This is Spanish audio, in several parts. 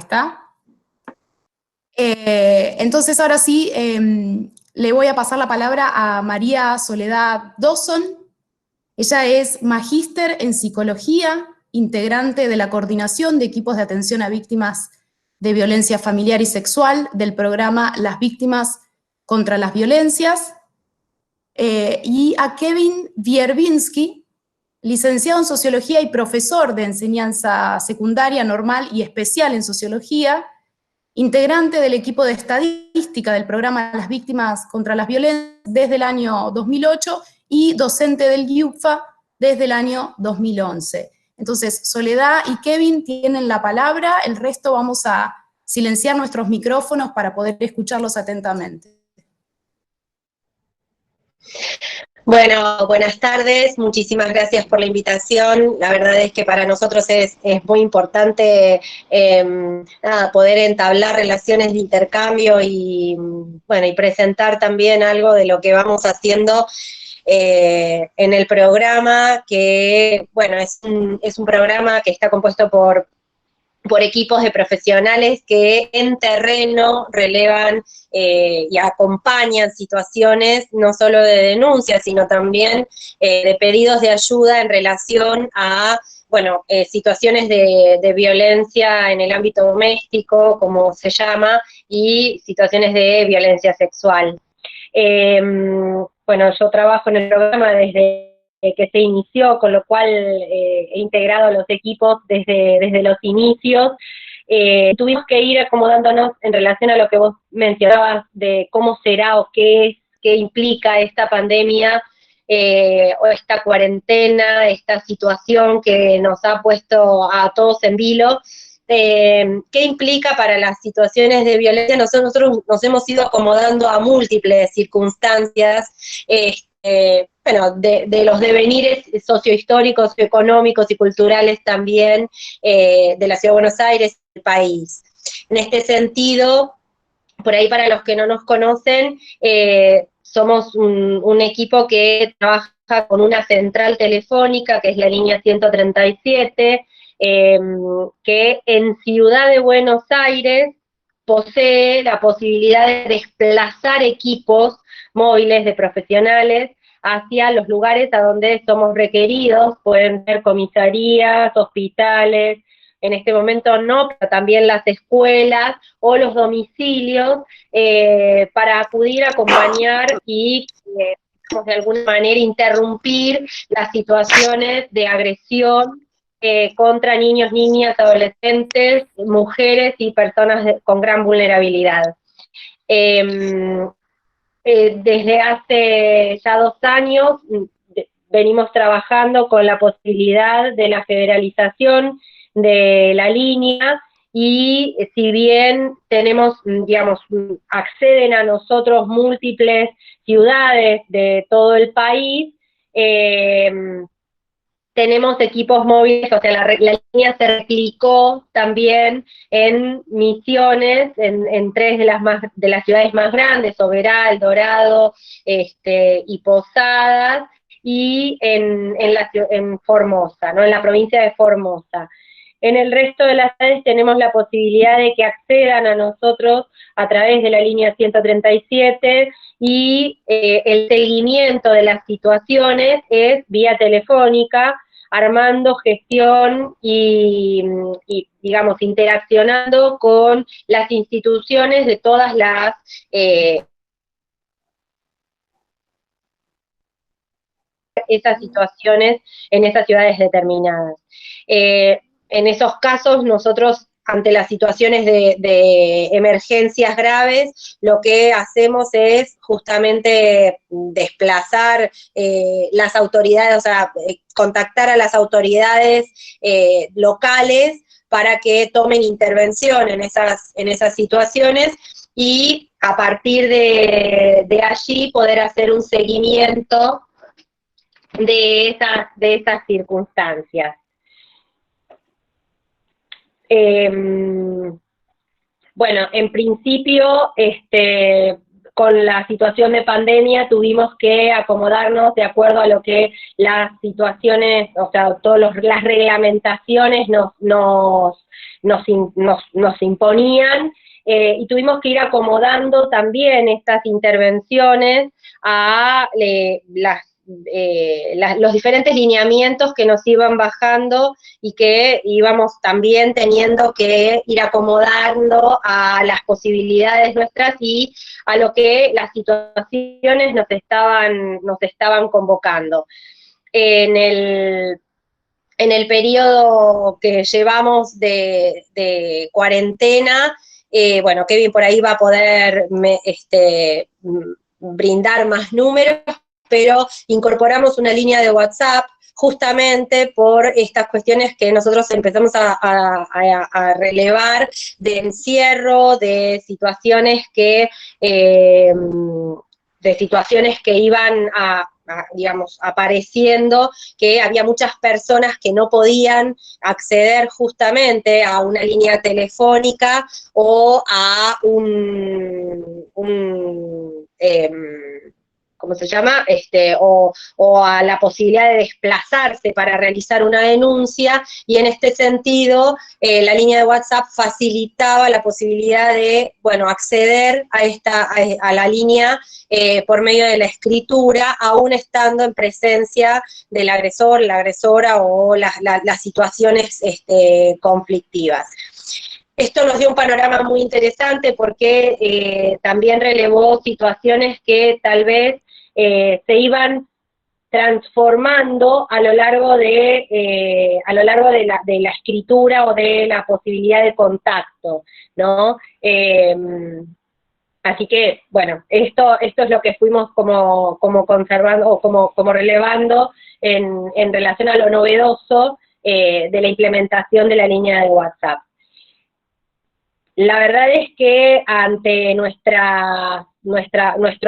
está. Entonces ahora sí, le voy a pasar la palabra a María Soledad Dawson. Ella es magíster en psicología, integrante de la coordinación de equipos de atención a víctimas de violencia familiar y sexual del programa Las Víctimas contra las Violencias, y a Kevin Wierbiński, licenciado en Sociología y profesor de enseñanza secundaria, normal y especial en Sociología, integrante del equipo de estadística del programa Las Víctimas contra las Violencias desde el año 2008 y docente del IUPFA desde el año 2011. Entonces, Soledad y Kevin tienen la palabra, el resto vamos a silenciar nuestros micrófonos para poder escucharlos atentamente. Bueno, buenas tardes, muchísimas gracias por la invitación. La verdad es que para nosotros es muy importante poder entablar relaciones de intercambio y, bueno, y presentar también algo de lo que vamos haciendo en el programa, que, bueno, es un programa que está compuesto por equipos de profesionales que en terreno relevan y acompañan situaciones no solo de denuncias, sino también de pedidos de ayuda en relación a, bueno, situaciones de violencia en el ámbito doméstico, como se llama, y situaciones de violencia sexual. Bueno, yo trabajo en el programa desde que se inició, con lo cual he integrado los equipos desde los inicios. Tuvimos que ir acomodándonos en relación a lo que vos mencionabas de cómo será o qué implica esta pandemia o esta cuarentena, esta situación que nos ha puesto a todos en vilo. ¿Qué implica para las situaciones de violencia? Nosotros nos hemos ido acomodando a múltiples circunstancias, bueno, de los devenires sociohistóricos, económicos y culturales también de la Ciudad de Buenos Aires, del país. En este sentido, por ahí para los que no nos conocen, somos un equipo que trabaja con una central telefónica, que es la línea 137, que en Ciudad de Buenos Aires posee la posibilidad de desplazar equipos móviles de profesionales hacia los lugares a donde somos requeridos, pueden ser comisarías, hospitales, en este momento no, pero también las escuelas o los domicilios, para acudir a acompañar y de alguna manera interrumpir las situaciones de agresión contra niños, niñas, adolescentes, mujeres y personas con gran vulnerabilidad. Desde hace ya 2 años venimos trabajando con la posibilidad de la federalización de la línea, y si bien tenemos, digamos, acceden a nosotros múltiples ciudades de todo el país, tenemos equipos móviles, o sea, la línea se replicó también en Misiones, en 3 de las ciudades más grandes, Soberal, Dorado, y Posadas, y en Formosa, ¿no? En la provincia de Formosa. En el resto de las ciudades tenemos la posibilidad de que accedan a nosotros a través de la línea 137, y el seguimiento de las situaciones es vía telefónica, armando gestión y digamos, interaccionando con las instituciones de todas las esas situaciones en esas ciudades determinadas. En esos casos nosotros, ante las situaciones de emergencias graves, lo que hacemos es justamente desplazar las autoridades, o sea, contactar a las autoridades locales para que tomen intervención en esas situaciones, y a partir de allí poder hacer un seguimiento de esas circunstancias. Bueno, en principio, con la situación de pandemia tuvimos que acomodarnos de acuerdo a lo que las situaciones, o sea, todas las reglamentaciones nos nos imponían, y tuvimos que ir acomodando también estas intervenciones a los diferentes lineamientos que nos iban bajando y que íbamos también teniendo que ir acomodando a las posibilidades nuestras y a lo que las situaciones nos estaban convocando. En el periodo que llevamos de cuarentena, bueno, Kevin por ahí va a poder brindar más números, pero incorporamos una línea de WhatsApp justamente por estas cuestiones que nosotros empezamos a relevar de encierro, de situaciones que iban digamos, apareciendo, que había muchas personas que no podían acceder justamente a una línea telefónica o a ¿cómo se llama? O a la posibilidad de desplazarse para realizar una denuncia, y en este sentido la línea de WhatsApp facilitaba la posibilidad de, bueno, acceder a la línea por medio de la escritura, aún estando en presencia del agresor, la agresora o las situaciones conflictivas. Esto nos dio un panorama muy interesante porque también relevó situaciones que tal vez se iban transformando a lo largo de la escritura o de la posibilidad de contacto, ¿no? Así que, bueno, esto es lo que fuimos como conservando o como relevando en relación a lo novedoso de la implementación de la línea de WhatsApp. La verdad es que ante nuestro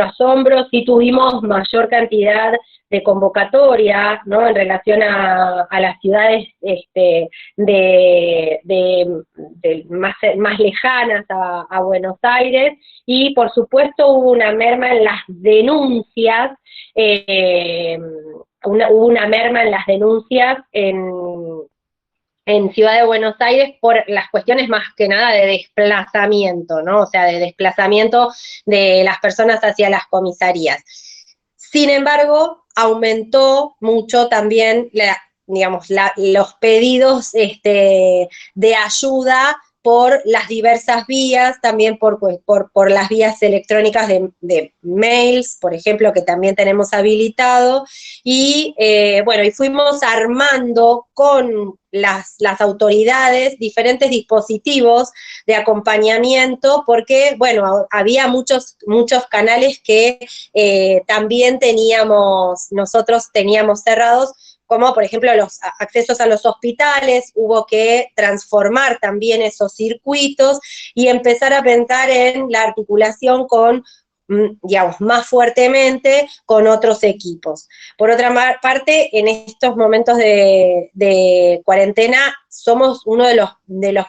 asombro sí tuvimos mayor cantidad de convocatoria, ¿no? En relación a las ciudades más lejanas a Buenos Aires, y por supuesto hubo una merma en las denuncias, hubo una merma en las denuncias en Ciudad de Buenos Aires por las cuestiones más que nada de desplazamiento, ¿no? O sea, de desplazamiento de las personas hacia las comisarías. Sin embargo, aumentó mucho también, los pedidos de ayuda por las diversas vías, también por las vías electrónicas de mails, por ejemplo, que también tenemos habilitado, y bueno, y fuimos armando con las autoridades diferentes dispositivos de acompañamiento, porque, bueno, había muchos canales que también nosotros teníamos cerrados, como por ejemplo los accesos a los hospitales. Hubo que transformar también esos circuitos y empezar a pensar en la articulación digamos, más fuertemente con otros equipos. Por otra parte, en estos momentos de cuarentena, somos uno de los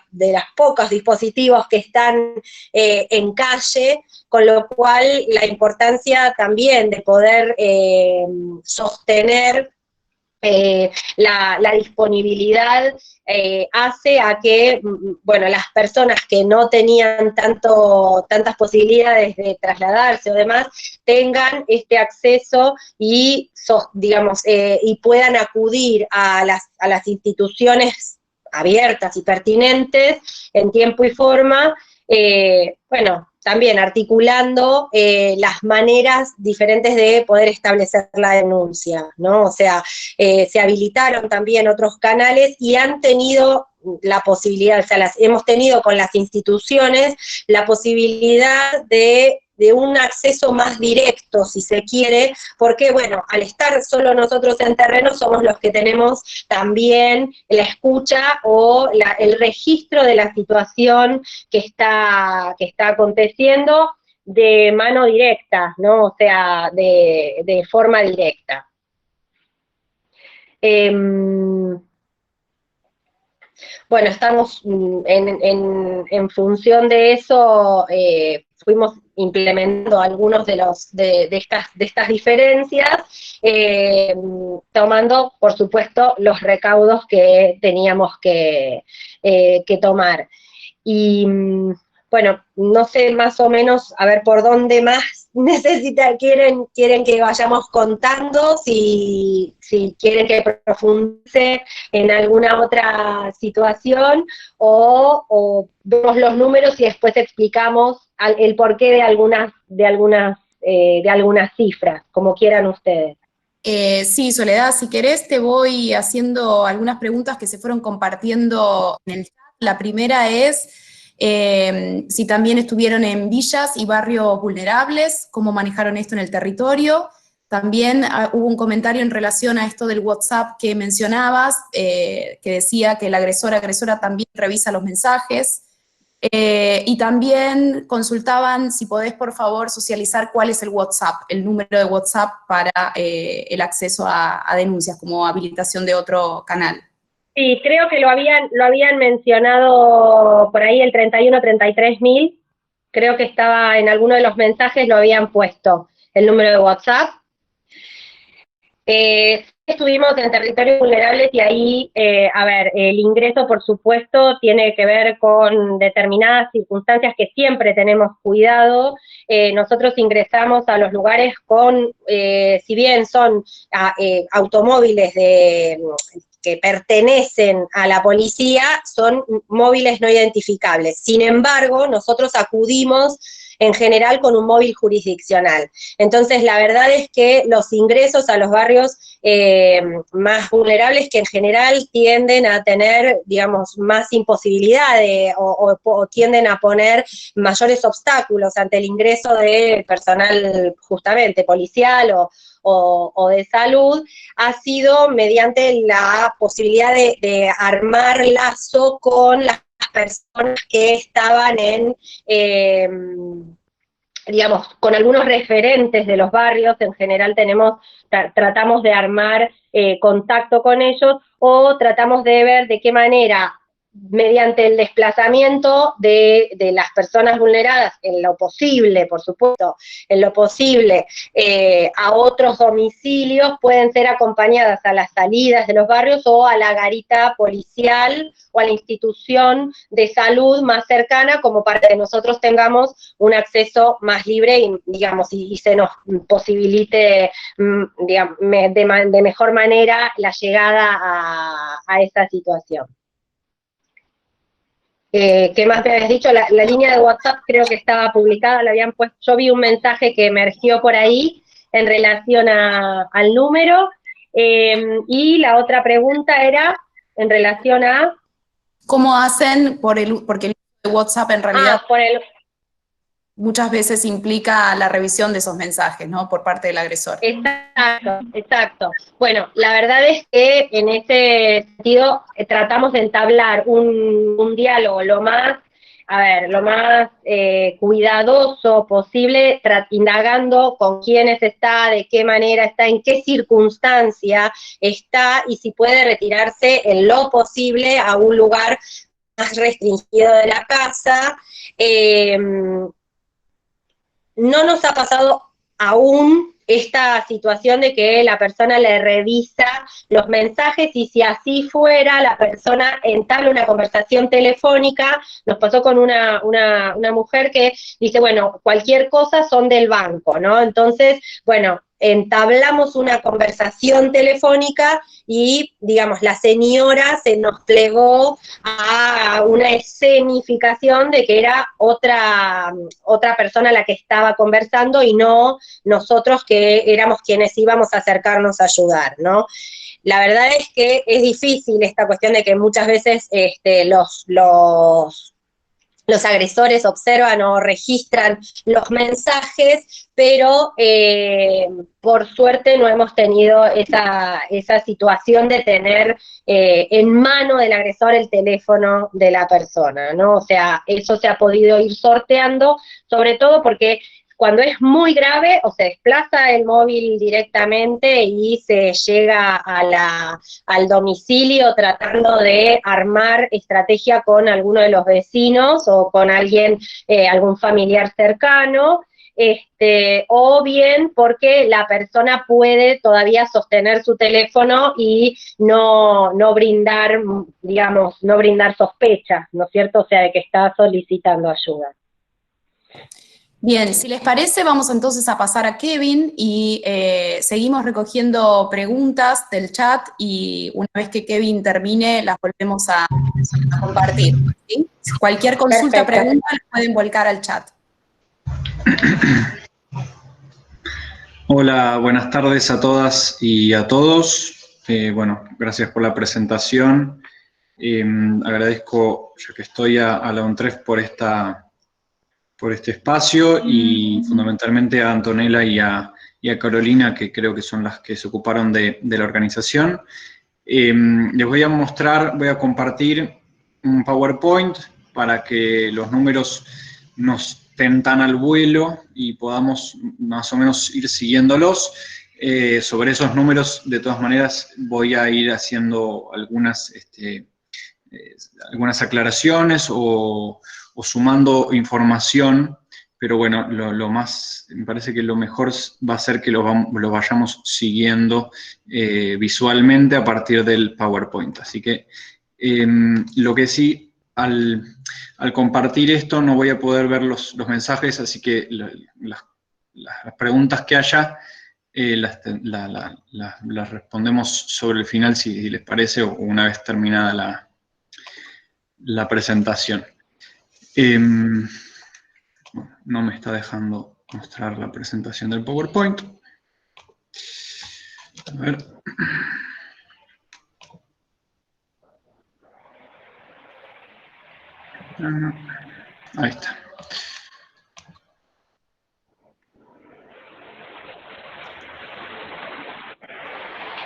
pocos dispositivos que están en calle, con lo cual la importancia también de poder sostener la disponibilidad hace a que, bueno, las personas que no tenían tantas posibilidades de trasladarse o demás, tengan este acceso y, digamos, y puedan acudir a las instituciones abiertas y pertinentes en tiempo y forma, bueno, también articulando las maneras diferentes de poder establecer la denuncia, ¿no? O sea, se habilitaron también otros canales y han tenido la posibilidad, o sea, hemos tenido con las instituciones la posibilidad de un acceso más directo, si se quiere, porque, bueno, al estar solo nosotros en terreno, somos los que tenemos también la escucha o el registro de la situación que está aconteciendo de mano directa, ¿no? O sea, de forma directa. Bueno, estamos en función de eso, fuimos implementando algunos de estas diferencias, tomando, por supuesto, los recaudos que teníamos que tomar. Y bueno, no sé más o menos, a ver por dónde más quieren que vayamos contando, si quieren que profundice en alguna otra situación, o vemos los números y después explicamos el porqué de algunas cifras, como quieran ustedes. Sí, Soledad, si querés te voy haciendo algunas preguntas que se fueron compartiendo en el chat. La primera es si también estuvieron en villas y barrios vulnerables, cómo manejaron esto en el territorio. También hubo un comentario en relación a esto del WhatsApp que mencionabas, que decía que el agresora también revisa los mensajes. Y también consultaban si podés, por favor, socializar cuál es el WhatsApp, el número de WhatsApp para el acceso a denuncias, como habilitación de otro canal. Sí, creo que lo habían mencionado por ahí el 31-33.000, creo que estaba en alguno de los mensajes, lo habían puesto, el número de WhatsApp. Estuvimos en territorios vulnerables y ahí, a ver, el ingreso, por supuesto, tiene que ver con determinadas circunstancias que siempre tenemos cuidado. Nosotros ingresamos a los lugares con, si bien son automóviles que pertenecen a la policía, son móviles no identificables. Sin embargo, nosotros acudimos en general con un móvil jurisdiccional. Entonces, la verdad es que los ingresos a los barrios más vulnerables, que en general tienden a tener, digamos, más imposibilidades o tienden a poner mayores obstáculos ante el ingreso de personal justamente policial o de salud, ha sido mediante la posibilidad de armar lazo con las personas que estaban digamos, con algunos referentes de los barrios. En general tratamos de armar contacto con ellos, o tratamos de ver de qué manera, mediante el desplazamiento de las personas vulneradas, en lo posible, por supuesto, en lo posible, a otros domicilios, pueden ser acompañadas a las salidas de los barrios o a la garita policial o a la institución de salud más cercana, como para que nosotros tengamos un acceso más libre y, digamos, y se nos posibilite, digamos, de mejor manera la llegada a esa situación. ¿Qué más me habías dicho? La línea de WhatsApp creo que estaba publicada, la habían puesto, yo vi un mensaje que emergió por ahí en relación al número, y la otra pregunta era en relación a... ¿Cómo hacen porque el uso de WhatsApp en realidad muchas veces implica la revisión de esos mensajes, ¿no? Por parte del agresor. Exacto. Bueno, la verdad es que en ese sentido tratamos de entablar un diálogo lo más cuidadoso posible, indagando con quiénes está, de qué manera está, en qué circunstancia está, y si puede retirarse en lo posible a un lugar más restringido de la casa. No nos ha pasado aún esta situación de que la persona le revisa los mensajes, y si así fuera, la persona entabla una conversación telefónica. Nos pasó con una mujer que dice, bueno, cualquier cosa son del banco, ¿no? Entonces, bueno, entablamos una conversación telefónica y, digamos, la señora se nos plegó a una escenificación de que era otra persona la que estaba conversando y no nosotros, que éramos quienes íbamos a acercarnos a ayudar, ¿no? La verdad es que es difícil esta cuestión de que muchas veces los agresores observan o registran los mensajes, pero por suerte no hemos tenido esa situación de tener en mano del agresor el teléfono de la persona, ¿no? O sea, eso se ha podido ir sorteando, sobre todo porque Cuando es muy grave, o se desplaza el móvil directamente y se llega al domicilio tratando de armar estrategia con alguno de los vecinos o con alguien, algún familiar cercano, o bien porque la persona puede todavía sostener su teléfono y no brindar, digamos, no brindar sospechas, ¿no es cierto? O sea, de que está solicitando ayuda. Bien, si les parece, vamos entonces a pasar a Kevin y seguimos recogiendo preguntas del chat y una vez que Kevin termine las volvemos a compartir, ¿sí? Cualquier consulta, Perfecto. pregunta, la pueden volcar al chat. Hola, buenas tardes a todas y a todos. Bueno, gracias por la presentación. Agradezco, ya que estoy, a la UNTREF por este espacio y fundamentalmente a Antonella y a Carolina, que creo que son las que se ocuparon de la organización. Les voy a compartir un PowerPoint para que los números nos estén tan al vuelo y podamos más o menos ir siguiéndolos. Sobre esos números, de todas maneras, voy a ir haciendo algunas aclaraciones o sumando información, pero bueno, me parece que lo mejor va a ser que lo vayamos siguiendo visualmente a partir del PowerPoint. Así que lo que sí, al compartir esto no voy a poder ver los mensajes, así que las preguntas que haya las respondemos sobre el final, si les parece, o una vez terminada la presentación. No me está dejando mostrar la presentación del PowerPoint. A ver. Ahí está.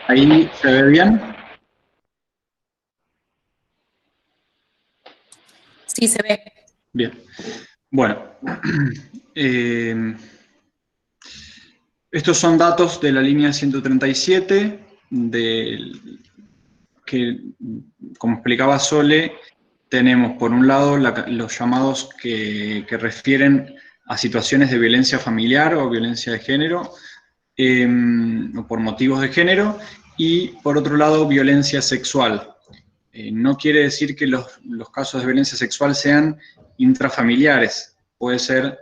¿Ahí se ve bien? Sí, se ve. Bien. Bueno, estos son datos de la línea 137, que, como explicaba Sole, tenemos por un lado los llamados que refieren a situaciones de violencia familiar o violencia de género, o por motivos de género, y por otro lado violencia sexual. No quiere decir que los casos de violencia sexual sean intrafamiliares, puede ser,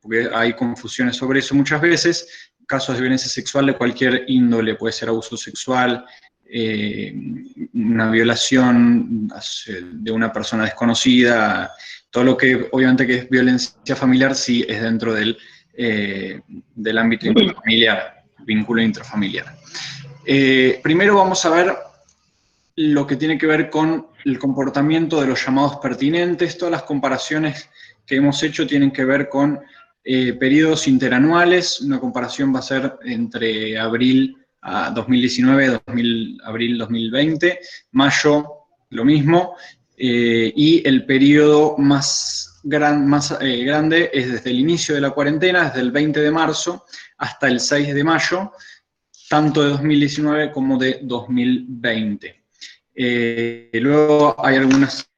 porque hay confusiones sobre eso muchas veces, casos de violencia sexual de cualquier índole, puede ser abuso sexual, una violación de una persona desconocida, todo lo que obviamente que es violencia familiar sí es dentro del ámbito intrafamiliar, vínculo intrafamiliar. Primero vamos a ver lo que tiene que ver con el comportamiento de los llamados pertinentes. Todas las comparaciones que hemos hecho tienen que ver con periodos interanuales. Una comparación va a ser entre abril a 2019, abril 2020, mayo lo mismo, y el periodo más grande es desde el inicio de la cuarentena, desde el 20 de marzo hasta el 6 de mayo, tanto de 2019 como de 2020. Luego hay algunas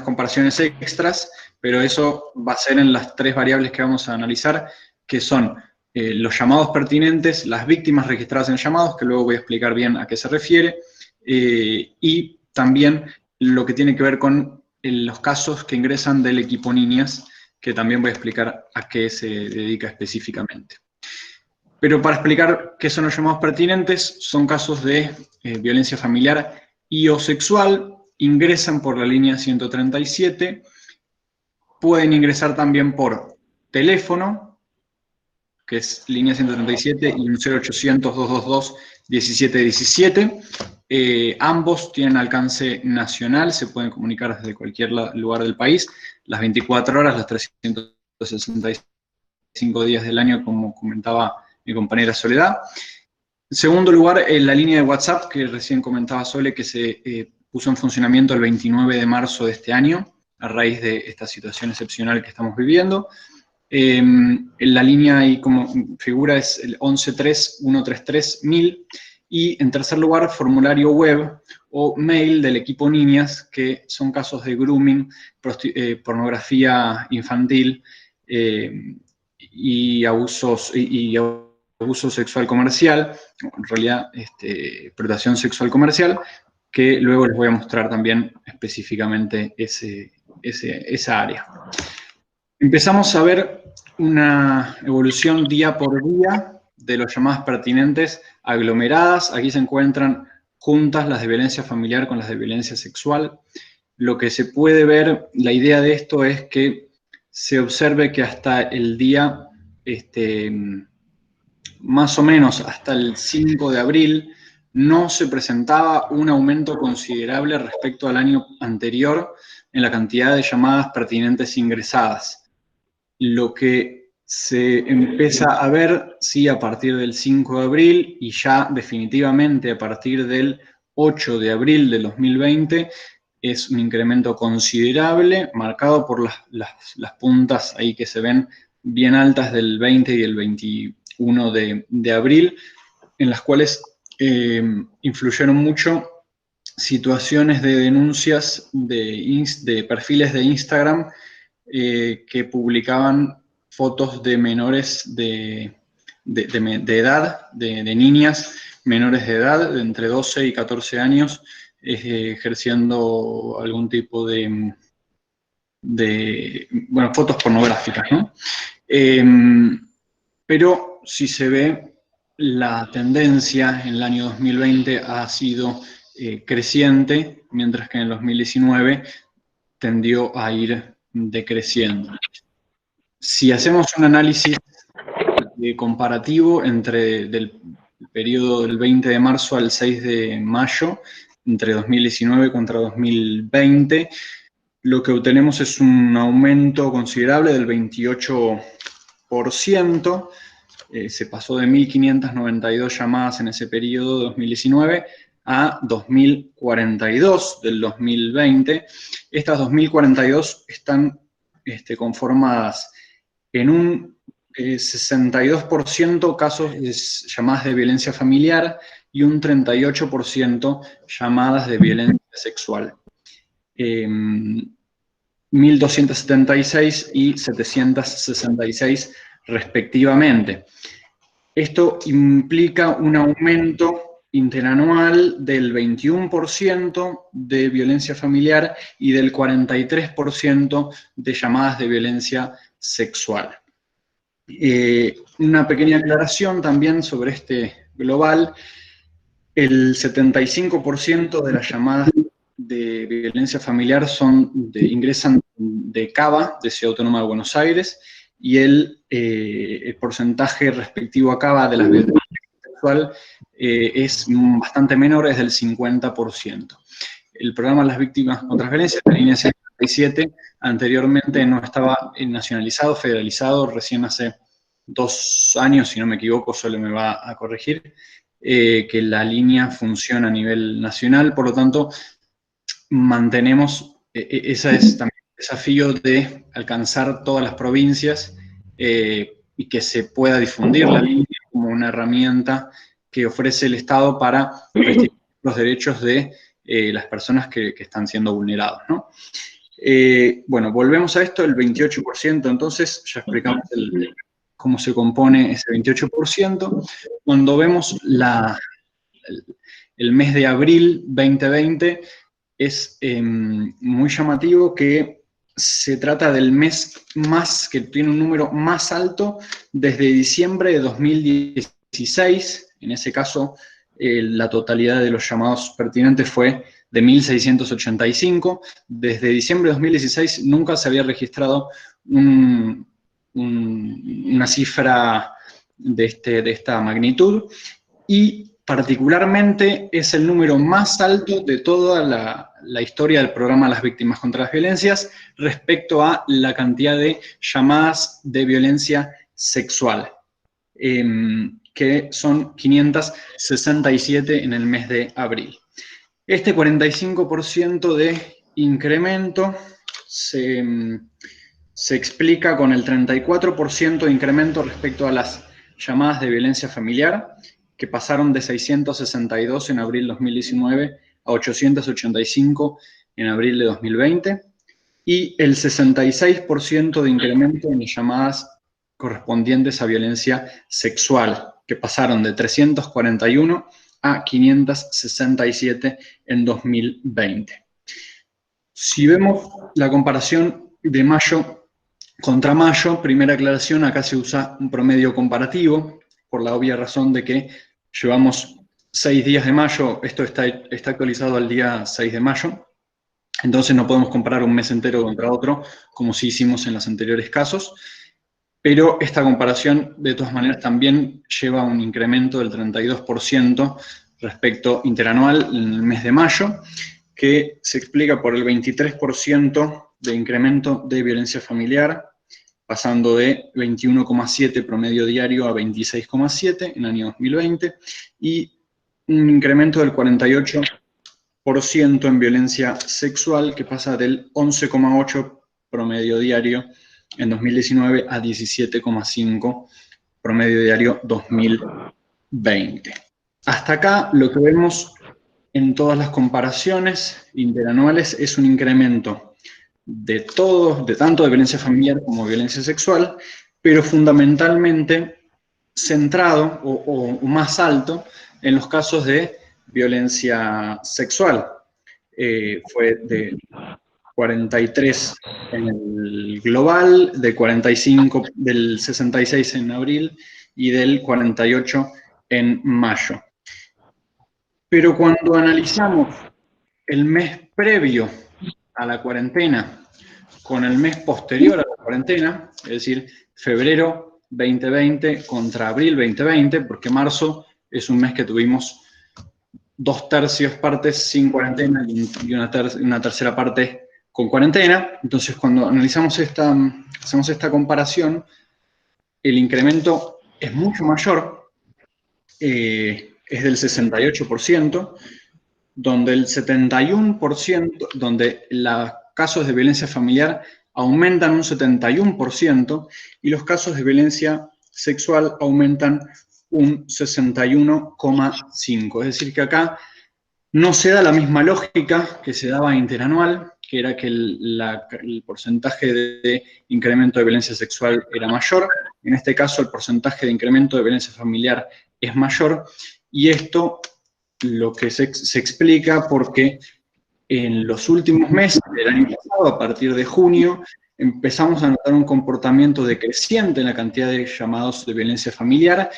comparaciones extras, pero eso va a ser en las tres variables que vamos a analizar, que son los llamados pertinentes, las víctimas registradas en llamados, que luego voy a explicar bien a qué se refiere, y también lo que tiene que ver con los casos que ingresan del equipo niñas, que también voy a explicar a qué se dedica específicamente. Pero para explicar qué son los llamados pertinentes, son casos de violencia familiar y o sexual, ingresan por la línea 137, pueden ingresar también por teléfono, que es línea 137, y un 0800-222-1717. Ambos tienen alcance nacional, se pueden comunicar desde cualquier lugar del país, las 24 horas, los 365 días del año, como comentaba mi compañera Soledad. En segundo lugar, la línea de WhatsApp, que recién comentaba Sole, que se puso en funcionamiento el 29 de marzo de este año, a raíz de esta situación excepcional que estamos viviendo. La línea ahí como figura es el 113133.000. Y en tercer lugar, formulario web o mail del equipo Niñas, que son casos de grooming, pornografía infantil y abuso sexual comercial, en realidad explotación sexual comercial, que luego les voy a mostrar también específicamente esa área. Empezamos a ver una evolución día por día de las llamadas pertinentes aglomeradas. Aquí se encuentran juntas las de violencia familiar con las de violencia sexual. Lo que se puede ver, la idea de esto es que se observe que hasta el día, más o menos hasta el 5 de abril, no se presentaba un aumento considerable respecto al año anterior en la cantidad de llamadas pertinentes ingresadas. Lo que se empieza a ver, sí, a partir del 5 de abril y ya definitivamente a partir del 8 de abril de 2020, es un incremento considerable, marcado por las puntas ahí que se ven bien altas del 20 y el 21 de abril, en las cuales influyeron mucho situaciones de denuncias de perfiles de Instagram que publicaban fotos de menores de edad, de niñas menores de edad, de entre 12 y 14 años, ejerciendo algún tipo de fotos pornográficas, ¿no? Pero si se ve, la tendencia en el año 2020 ha sido creciente, mientras que en el 2019 tendió a ir decreciendo. Si hacemos un análisis comparativo del periodo del 20 de marzo al 6 de mayo, entre 2019 contra 2020, lo que obtenemos es un aumento considerable del 28%. Se pasó de 1.592 llamadas en ese periodo de 2019 a 2.042 del 2020. Estas 2.042 están conformadas en un 62% casos de llamadas de violencia familiar y un 38% llamadas de violencia sexual. 1.276 y 766 respectivamente. Esto implica un aumento interanual del 21% de violencia familiar y del 43% de llamadas de violencia sexual. Una pequeña aclaración también sobre este global: el 75% de las llamadas de violencia familiar ingresan de Cava, de Ciudad Autónoma de Buenos Aires, y el porcentaje respectivo a Cava de las violencias sexual es bastante menor, es del 50%. El programa Las Víctimas contra Violencia, la línea 77, anteriormente no estaba nacionalizado, federalizado, recién hace 2 años, si no me equivoco, Sole me va a corregir, que la línea funciona a nivel nacional. Por lo tanto, mantenemos, ese es también el desafío de alcanzar todas las provincias y que se pueda difundir la línea como una herramienta que ofrece el Estado para restringir los derechos de las personas que están siendo vulnerados, ¿no? Bueno, volvemos a esto, el 28%, entonces ya explicamos cómo se compone ese 28%. Cuando vemos el mes de abril 2020, es muy llamativo que se trata del mes que tiene un número más alto desde diciembre de 2016. En ese caso, la totalidad de los llamados pertinentes fue de 1.685. Desde diciembre de 2016 nunca se había registrado una cifra de esta magnitud, y particularmente es el número más alto de toda la historia del programa Las Víctimas contra las Violencias respecto a la cantidad de llamadas de violencia sexual, que son 567 en el mes de abril. Este 45% de incremento se se explica con el 34% de incremento respecto a las llamadas de violencia familiar, que pasaron de 662 en abril de 2019 a 885 en abril de 2020, y el 66% de incremento en las llamadas correspondientes a violencia sexual, que pasaron de 341 a 567 en 2020. Si vemos la comparación de mayo contra mayo, primera aclaración, acá se usa un promedio comparativo, por la obvia razón de que llevamos 6 días de mayo, esto está actualizado al día 6 de mayo, entonces no podemos comparar un mes entero contra otro, como sí hicimos en los anteriores casos, pero esta comparación de todas maneras también lleva un incremento del 32% respecto interanual en el mes de mayo, que se explica por el 23% de incremento de violencia familiar, pasando de 21,7 promedio diario a 26,7 en el año 2020, y un incremento del 48% en violencia sexual, que pasa del 11,8 promedio diario en 2019 a 17,5 promedio diario 2020. Hasta acá lo que vemos en todas las comparaciones interanuales es un incremento de tanto de violencia familiar como violencia sexual, pero fundamentalmente centrado o más alto en los casos de violencia sexual. Fue de 43 en el global, de 45, del 66 en abril y del 48 en mayo. Pero cuando analizamos el mes previo a la cuarentena con el mes posterior a la cuarentena, es decir, febrero 2020 contra abril 2020, porque marzo es un mes que tuvimos 2/3 partes sin cuarentena y una tercera parte con cuarentena. Entonces, cuando analizamos hacemos esta comparación, el incremento es mucho mayor, es del 68%, donde el 71%, donde los casos de violencia familiar aumentan un 71% y los casos de violencia sexual aumentan un 61,5%. Es decir, que acá no se da la misma lógica que se daba interanual, que era que el porcentaje de incremento de violencia sexual era mayor. En este caso, el porcentaje de incremento de violencia familiar es mayor, y esto lo que se explica porque en los últimos meses del año pasado, a partir de junio, empezamos a notar un comportamiento decreciente en la cantidad de llamados de violencia familiar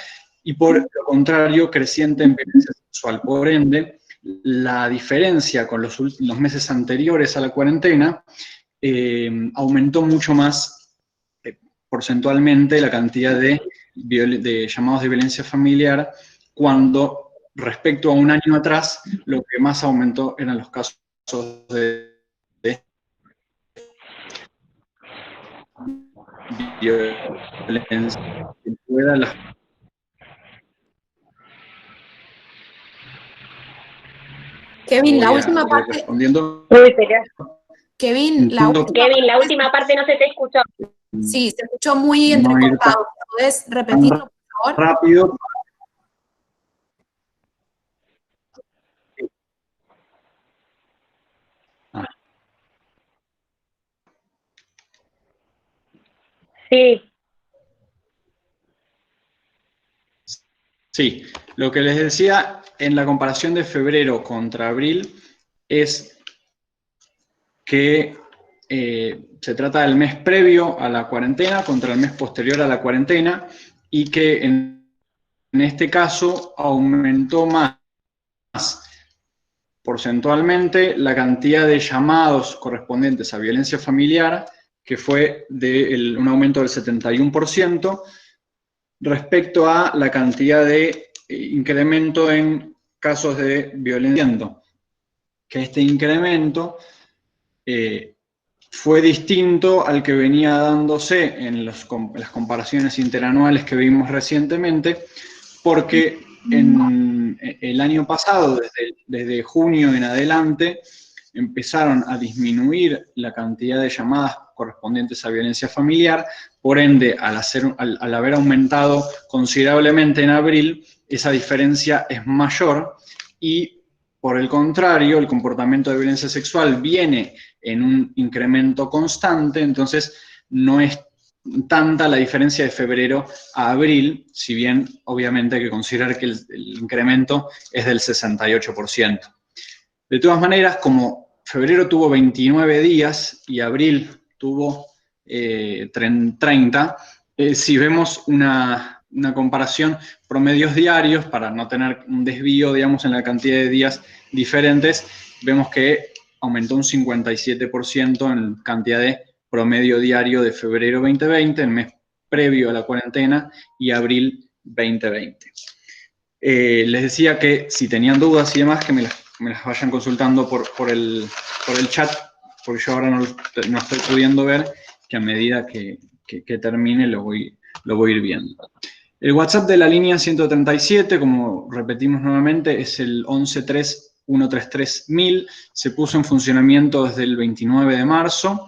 y, por lo contrario, creciente en violencia sexual. Por ende, la diferencia con los meses anteriores a la cuarentena aumentó mucho más porcentualmente la cantidad de llamados de violencia familiar, cuando respecto a un año atrás lo que más aumentó eran los casos de violencia. Kevin, la última parte. Kevin, la última parte no se te escuchó. Sí, se escuchó muy entrecortado. ¿Podés repetirlo, por favor? Rápido. Sí. Sí, lo que les decía en la comparación de febrero contra abril es que se trata del mes previo a la cuarentena contra el mes posterior a la cuarentena, y que en este caso aumentó más porcentualmente la cantidad de llamados correspondientes a violencia familiar, que fue de un aumento del 71%, respecto a la cantidad de incremento en casos de violencia. Que este incremento fue distinto al que venía dándose en las comparaciones interanuales que vimos recientemente, porque en el año pasado, desde junio en adelante, empezaron a disminuir la cantidad de llamadas correspondientes a violencia familiar. Por ende, al haber aumentado considerablemente en abril, esa diferencia es mayor, y por el contrario, el comportamiento de violencia sexual viene en un incremento constante. Entonces no es tanta la diferencia de febrero a abril, si bien obviamente hay que considerar que el incremento es del 68%. De todas maneras, como febrero tuvo 29 días y abril tuvo 30, si vemos una comparación promedios diarios, para no tener un desvío, digamos, en la cantidad de días diferentes, vemos que aumentó un 57% en cantidad de promedio diario de febrero 2020, el mes previo a la cuarentena, y abril 2020. Les decía que si tenían dudas y demás, que me las vayan consultando por el chat, porque yo ahora no estoy pudiendo ver, que a medida que termine lo voy a ir viendo. El WhatsApp de la línea 137, como repetimos nuevamente, es el 1131331000, se puso en funcionamiento desde el 29 de marzo.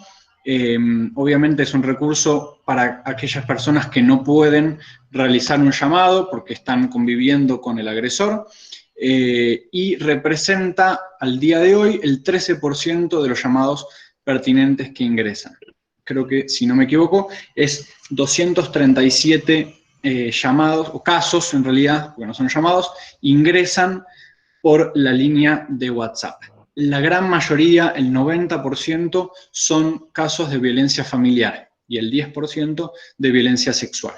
Obviamente es un recurso para aquellas personas que no pueden realizar un llamado porque están conviviendo con el agresor, y representa al día de hoy el 13% de los llamados pertinentes que ingresan. Creo que, si no me equivoco, es 237 llamados, o casos en realidad, porque no son llamados, ingresan por la línea de WhatsApp. La gran mayoría, el 90%, son casos de violencia familiar y el 10% de violencia sexual.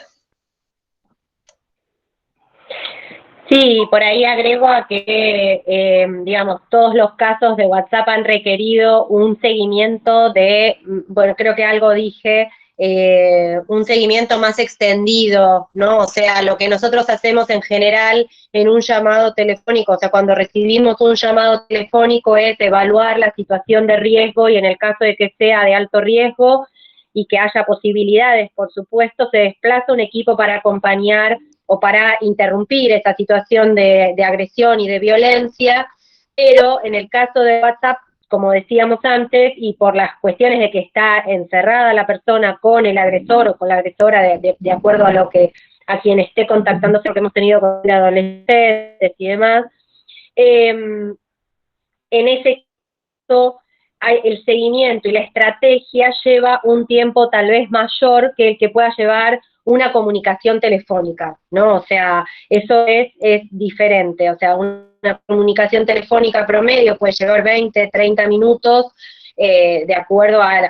Sí, por ahí agrego a que, digamos, todos los casos de WhatsApp han requerido un seguimiento de, bueno, creo que algo dije, un seguimiento más extendido, ¿no? O sea, lo que nosotros hacemos en general en un llamado telefónico, o sea, cuando recibimos un llamado telefónico, es evaluar la situación de riesgo, y en el caso de que sea de alto riesgo y que haya posibilidades, por supuesto, se desplaza un equipo para acompañar o para interrumpir esa situación de agresión y de violencia. Pero en el caso de WhatsApp, como decíamos antes, y por las cuestiones de que está encerrada la persona con el agresor o con la agresora, de acuerdo a quien esté contactándose, porque hemos tenido con adolescentes y demás, en ese caso el seguimiento y la estrategia lleva un tiempo tal vez mayor que el que pueda llevar una comunicación telefónica, ¿no? O sea, eso es diferente. O sea, una comunicación telefónica promedio puede llevar 20, 30 minutos, de acuerdo al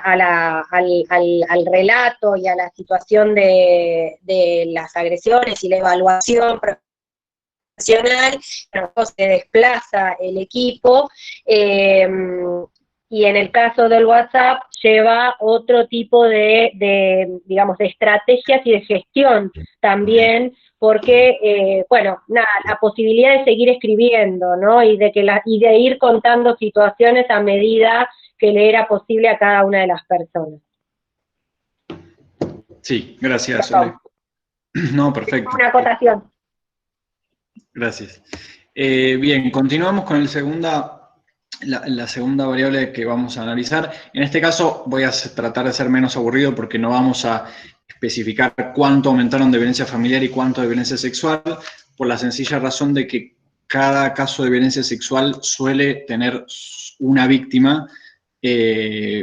relato y a la situación de las agresiones y la evaluación profesional. Se desplaza el equipo, y en el caso del WhatsApp lleva otro tipo digamos, de estrategias y de gestión también, porque, bueno, nada, la posibilidad de seguir escribiendo, ¿no? Y de ir contando situaciones a medida que le era posible a cada una de las personas. Sí, gracias, Sole. No, perfecto. Una acotación. Gracias. Bien, continuamos con la segunda variable que vamos a analizar. En este caso voy a tratar de ser menos aburrido, porque no vamos a especificar cuánto aumentaron de violencia familiar y cuánto de violencia sexual, por la sencilla razón de que cada caso de violencia sexual suele tener una víctima,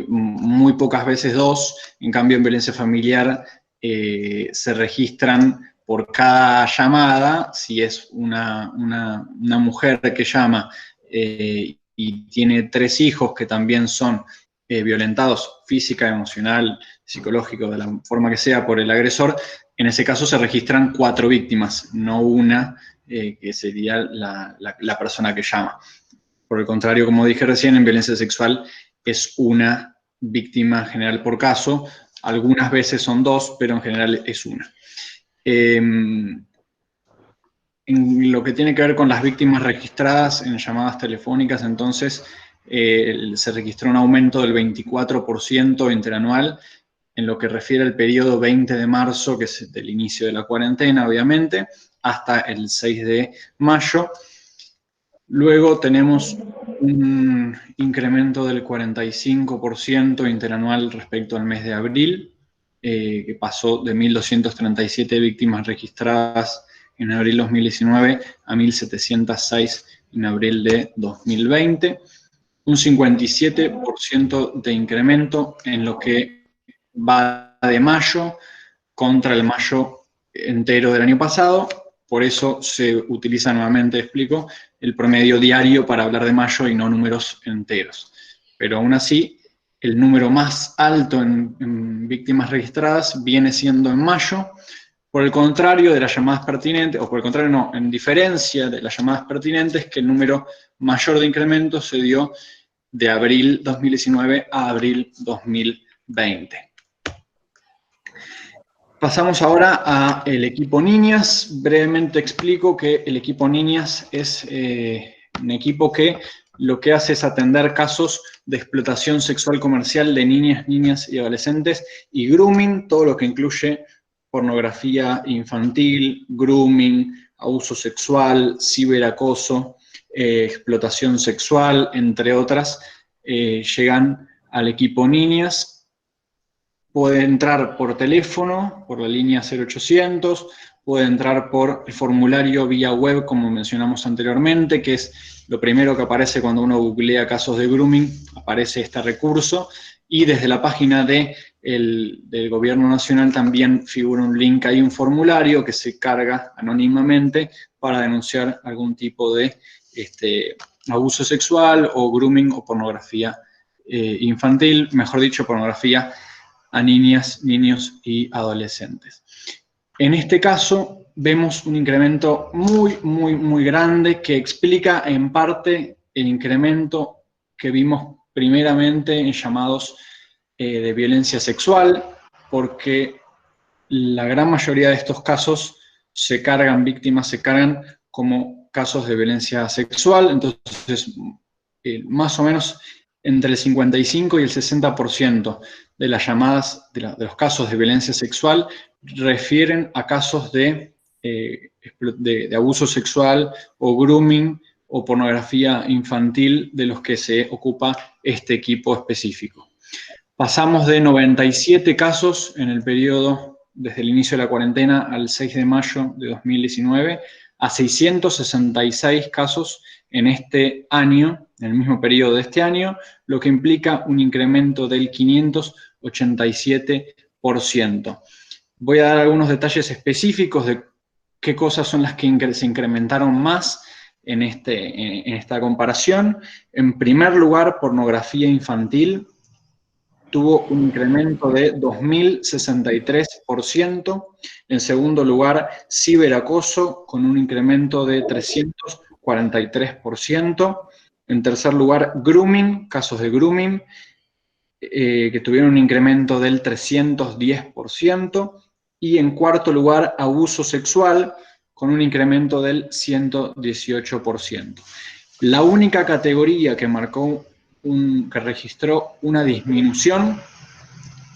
muy pocas veces dos. En cambio, en violencia familiar se registran por cada llamada. Si es una mujer que llama y tiene 3 hijos que también son violentados física, emocional, psicológico, de la forma que sea, por el agresor, en ese caso se registran 4 víctimas, no una, que sería la persona que llama. Por el contrario, como dije recién, en violencia sexual es una víctima general por caso. Algunas veces son 2, pero en general es una. En lo que tiene que ver con las víctimas registradas en llamadas telefónicas, entonces, se registró un aumento del 24% interanual en lo que refiere al periodo 20 de marzo, que es del inicio de la cuarentena, obviamente, hasta el 6 de mayo. Luego tenemos un incremento del 45% interanual respecto al mes de abril, que pasó de 1.237 víctimas registradas en abril 2019 a 1.706 en abril de 2020. Un 57% de incremento en lo que va de mayo contra el mayo entero del año pasado. Por eso se utiliza nuevamente, explico, el promedio diario para hablar de mayo y no números enteros. Pero aún así, el número más alto en víctimas registradas viene siendo en mayo. Por el contrario de las llamadas pertinentes, o por el contrario no, en diferencia de las llamadas pertinentes, que el número mayor de incremento se dio de abril 2019 a abril 2020. Pasamos ahora al equipo Niñas. Brevemente explico que el equipo Niñas es un equipo que lo que hace es atender casos de explotación sexual comercial de niñas, niñas y adolescentes y grooming, todo lo que incluye pornografía infantil, grooming, abuso sexual, ciberacoso, explotación sexual, entre otras, llegan al equipo Niñas. Puede entrar por teléfono, por la línea 0800, puede entrar por el formulario vía web, como mencionamos anteriormente, que es lo primero que aparece cuando uno googlea casos de grooming, aparece este recurso, y desde la página del Gobierno Nacional también figura un link, hay un formulario que se carga anónimamente para denunciar algún tipo de abuso sexual o grooming o pornografía infantil, mejor dicho, pornografía a niñas, niños y adolescentes. En este caso vemos un incremento muy grande que explica en parte el incremento que vimos primeramente en llamados de violencia sexual, porque la gran mayoría de estos casos víctimas se cargan como casos de violencia sexual, entonces más o menos entre el 55 y el 60% de las llamadas, de los casos de violencia sexual, refieren a casos de abuso sexual o grooming o pornografía infantil de los que se ocupa este equipo específico. Pasamos de 97 casos en el periodo desde el inicio de la cuarentena al 6 de mayo de 2019 a 666 casos en este año, en el mismo periodo de este año, lo que implica un incremento del 587%. Voy a dar algunos detalles específicos de qué cosas son las que se incrementaron más en esta comparación. En primer lugar, pornografía infantil tuvo un incremento de 2.063%. En segundo lugar, ciberacoso, con un incremento de 343%. En tercer lugar, grooming, casos de grooming, que tuvieron un incremento del 310%. Y en cuarto lugar, abuso sexual, con un incremento del 118%. La única categoría que que registró una disminución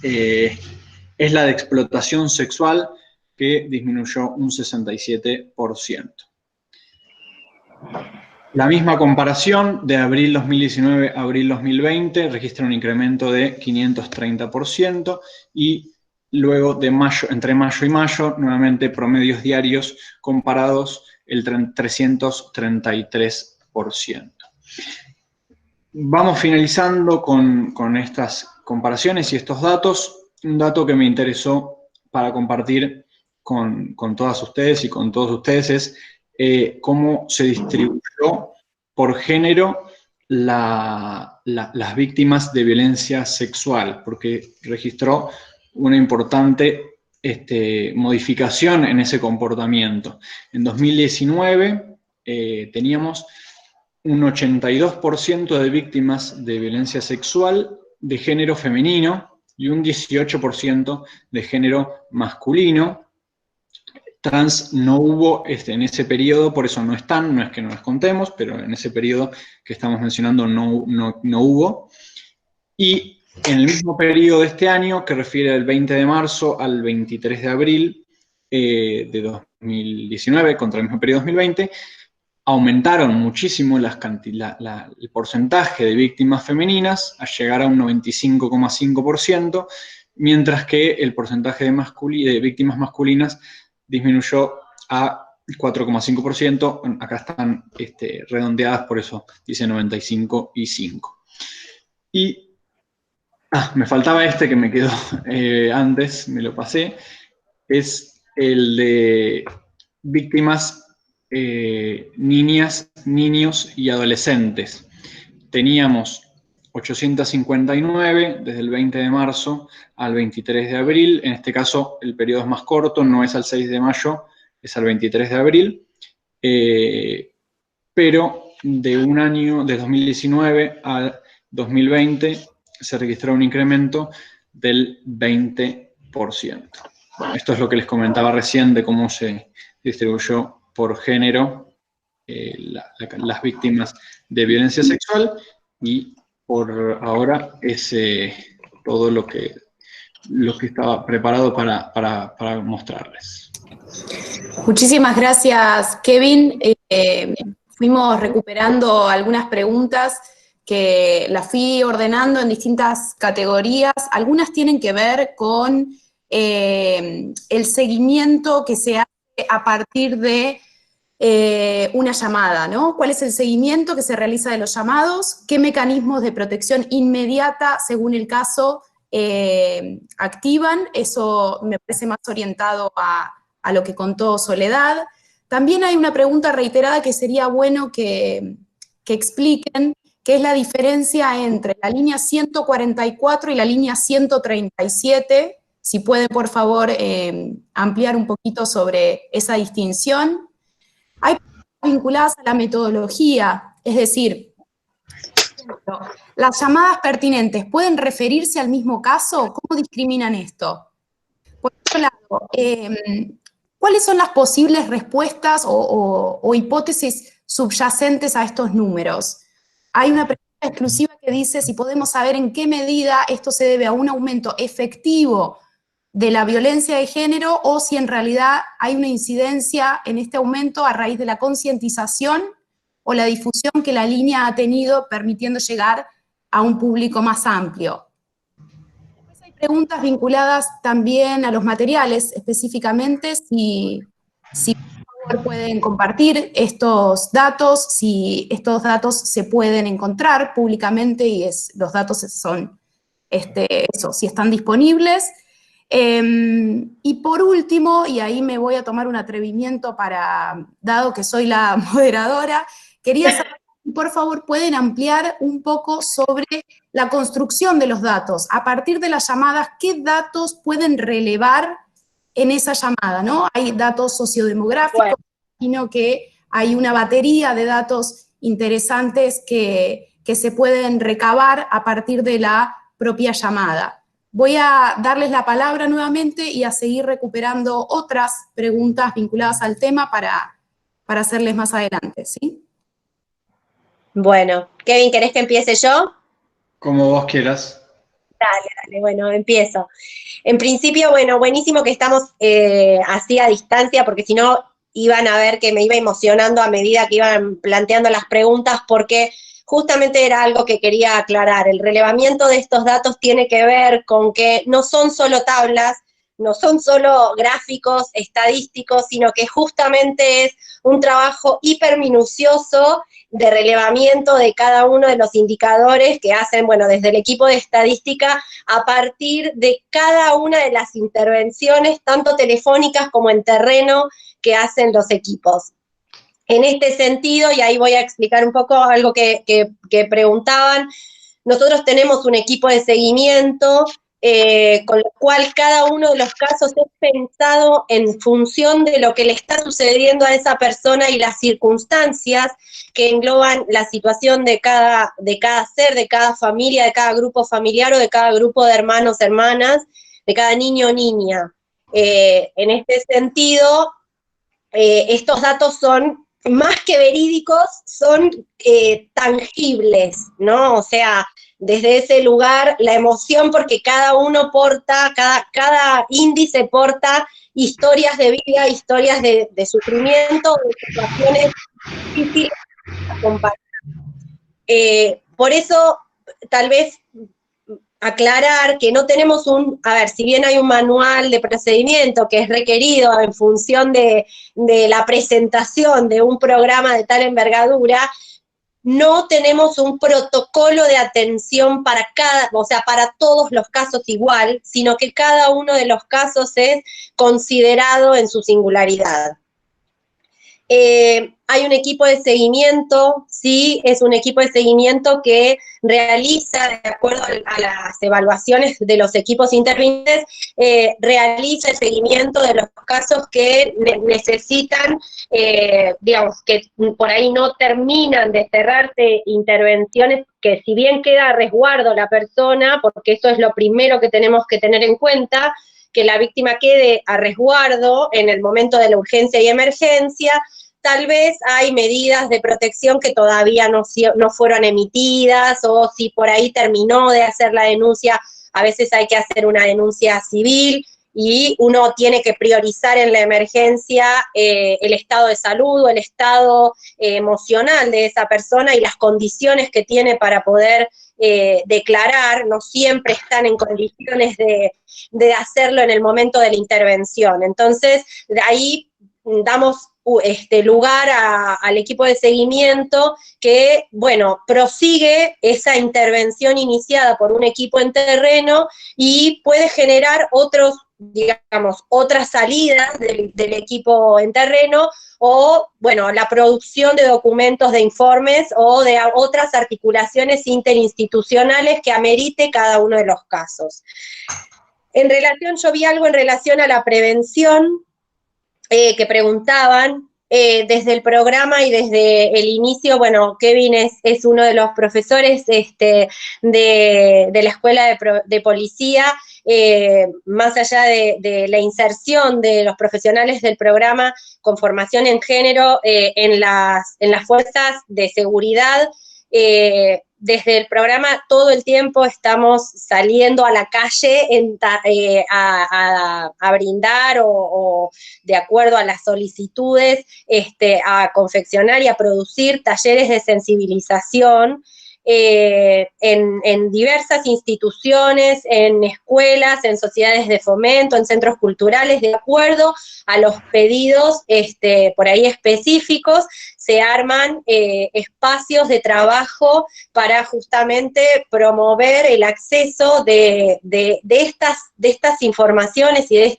es la de explotación sexual, que disminuyó un 67%. La misma comparación de abril 2019 a abril 2020 registra un incremento de 530% y luego de entre mayo y mayo, nuevamente promedios diarios comparados, el 333%. Vamos finalizando con estas comparaciones y estos datos. Un dato que me interesó para compartir con todas ustedes y con todos ustedes es cómo se distribuyó por género las víctimas de violencia sexual, porque registró una importante modificación en ese comportamiento. En 2019 teníamos un 82% de víctimas de violencia sexual de género femenino y un 18% de género masculino. Trans no hubo en ese periodo, por eso no están, no es que no las contemos, pero en ese periodo que estamos mencionando no hubo. Y en el mismo periodo de este año, que refiere del 20 de marzo al 23 de abril de 2019, contra el mismo periodo 2020, aumentaron muchísimo el porcentaje de víctimas femeninas, a llegar a un 95,5%, mientras que el porcentaje de víctimas masculinas disminuyó a 4,5%, acá están redondeadas, por eso dice 95,5%. Y me faltaba que me quedó antes, me lo pasé, es el de víctimas niñas, niños y adolescentes. Teníamos 859 desde el 20 de marzo al 23 de abril, en este caso el periodo es más corto, no es al 6 de mayo, es al 23 de abril, pero de un año, de 2019 al 2020, se registró un incremento del 20%. Bueno, esto es lo que les comentaba recién de cómo se distribuyó por género las víctimas de violencia sexual, y por ahora es todo lo que estaba preparado para mostrarles. Muchísimas gracias, Kevin. Fuimos recuperando algunas preguntas que las fui ordenando en distintas categorías. Algunas tienen que ver con el seguimiento que se hace a partir de una llamada, ¿no? ¿Cuál es el seguimiento que se realiza de los llamados? ¿Qué mecanismos de protección inmediata, según el caso, activan? Eso me parece más orientado a lo que contó Soledad. También hay una pregunta reiterada que sería bueno que expliquen, que es la diferencia entre la línea 144 y la línea 137. Si pueden, por favor, ampliar un poquito sobre esa distinción. Hay preguntas vinculadas a la metodología, es decir, las llamadas pertinentes, ¿pueden referirse al mismo caso? ¿Cómo discriminan esto? Por otro lado, ¿cuáles son las posibles respuestas o hipótesis subyacentes a estos números? Hay una pregunta exclusiva que dice si podemos saber en qué medida esto se debe a un aumento efectivo de la violencia de género o si en realidad hay una incidencia en este aumento a raíz de la concientización o la difusión que la línea ha tenido permitiendo llegar a un público más amplio. Después hay preguntas vinculadas también a los materiales, específicamente si por favor pueden compartir estos datos, si estos datos se pueden encontrar públicamente y los datos son si están disponibles. Y por último, y ahí me voy a tomar un atrevimiento dado que soy la moderadora, quería saber si por favor pueden ampliar un poco sobre la construcción de los datos. A partir de las llamadas, ¿qué datos pueden relevar en esa llamada, ¿no? Hay datos sociodemográficos, sino que hay una batería de datos interesantes que se pueden recabar a partir de la propia llamada. Voy a darles la palabra nuevamente y a seguir recuperando otras preguntas vinculadas al tema para hacerles más adelante, ¿sí? Bueno, Kevin, ¿querés que empiece yo? Como vos quieras. Dale, bueno, empiezo. En principio, bueno, buenísimo que estamos así a distancia, porque si no iban a ver que me iba emocionando a medida que iban planteando las preguntas, porque justamente era algo que quería aclarar. El relevamiento de estos datos tiene que ver con que no son solo tablas, no son solo gráficos estadísticos, sino que justamente es un trabajo hiperminucioso de relevamiento de cada uno de los indicadores que hacen, bueno, desde el equipo de estadística a partir de cada una de las intervenciones, tanto telefónicas como en terreno, que hacen los equipos. En este sentido, y ahí voy a explicar un poco algo que preguntaban, nosotros tenemos un equipo de seguimiento con lo cual cada uno de los casos es pensado en función de lo que le está sucediendo a esa persona y las circunstancias que engloban la situación de cada ser, de cada familia, de cada grupo familiar o de cada grupo de hermanos, hermanas, de cada niño o niña. En este sentido, estos datos son más que verídicos, son tangibles, ¿no? O sea, desde ese lugar, la emoción, porque cada uno porta, cada índice porta historias de vida, historias de sufrimiento, de situaciones difíciles a compartir. Por eso, tal vez aclarar que no tenemos si bien hay un manual de procedimiento que es requerido en función de la presentación de un programa de tal envergadura, no tenemos un protocolo de atención para para todos los casos igual, sino que cada uno de los casos es considerado en su singularidad. Hay un equipo de seguimiento, sí, es un equipo de seguimiento que realiza, de acuerdo a las evaluaciones de los equipos intervinientes, realiza el seguimiento de los casos que necesitan, digamos, que por ahí no terminan de cerrarse intervenciones, que si bien queda a resguardo la persona, porque eso es lo primero que tenemos que tener en cuenta, que la víctima quede a resguardo en el momento de la urgencia y emergencia. Tal vez hay medidas de protección que todavía no fueron emitidas, o si por ahí terminó de hacer la denuncia, a veces hay que hacer una denuncia civil, y uno tiene que priorizar en la emergencia el estado de salud o el estado emocional de esa persona y las condiciones que tiene para poder declarar. No siempre están en condiciones de hacerlo en el momento de la intervención. Entonces, de ahí damos lugar al equipo de seguimiento que, bueno, prosigue esa intervención iniciada por un equipo en terreno y puede generar otras salidas del equipo en terreno, o, bueno, la producción de documentos, de informes, o de otras articulaciones interinstitucionales que amerite cada uno de los casos. Yo vi algo en relación a la prevención, que preguntaban, desde el programa y desde el inicio. Bueno, Kevin es uno de los profesores de la Escuela de Policía, más allá de la inserción de los profesionales del programa con formación en género en las fuerzas de seguridad. Desde el programa todo el tiempo estamos saliendo a la calle a brindar, o de acuerdo a las solicitudes, a confeccionar y a producir talleres de sensibilización en diversas instituciones, en escuelas, en sociedades de fomento, en centros culturales, de acuerdo a los pedidos por ahí específicos. Se arman espacios de trabajo para justamente promover el acceso de estas informaciones y el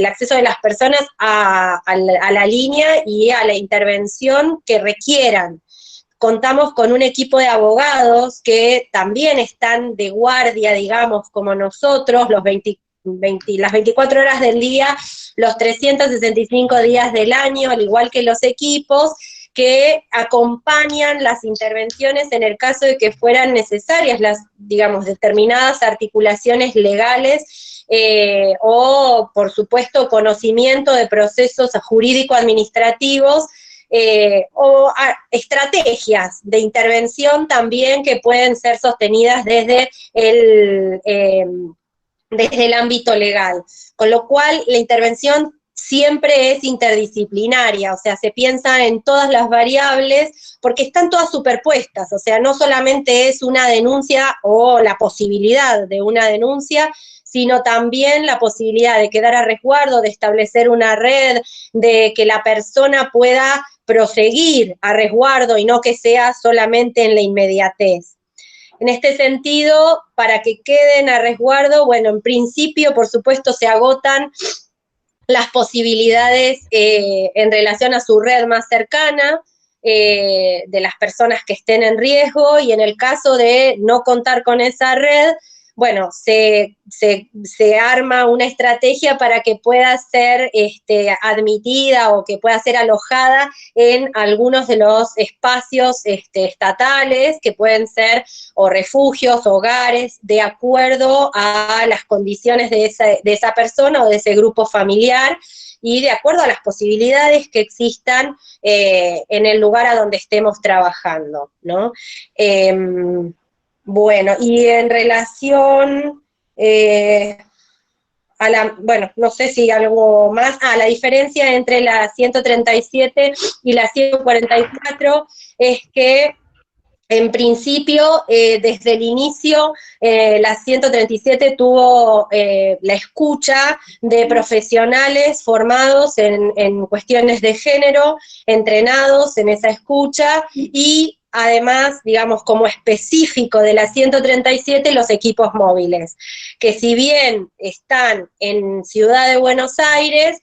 acceso de las personas a la línea y a la intervención que requieran. Contamos con un equipo de abogados que también están de guardia, digamos, como nosotros, las 24 horas del día, los 365 días del año, al igual que los equipos, que acompañan las intervenciones en el caso de que fueran necesarias determinadas articulaciones legales, o, por supuesto, conocimiento de procesos jurídico-administrativos, o estrategias de intervención también que pueden ser sostenidas desde el ámbito legal. Con lo cual, la intervención siempre es interdisciplinaria, o sea, se piensa en todas las variables, porque están todas superpuestas, o sea, no solamente es una denuncia o la posibilidad de una denuncia, sino también la posibilidad de quedar a resguardo, de establecer una red, de que la persona pueda proseguir a resguardo y no que sea solamente en la inmediatez. En este sentido, para que queden a resguardo, bueno, en principio, por supuesto, se agotan las posibilidades en relación a su red más cercana, de las personas que estén en riesgo, y en el caso de no contar con esa red, bueno, se arma una estrategia para que pueda ser admitida o que pueda ser alojada en algunos de los espacios estatales, que pueden ser o refugios, hogares, de acuerdo a las condiciones de esa persona o de ese grupo familiar, y de acuerdo a las posibilidades que existan en el lugar a donde estemos trabajando, ¿no? Bueno, y en relación bueno, no sé si algo más, la diferencia entre la 137 y la 144 es que en principio, desde el inicio, la 137 tuvo la escucha de profesionales formados en cuestiones de género, entrenados en esa escucha, y además, digamos, como específico de la 137, los equipos móviles, que si bien están en Ciudad de Buenos Aires,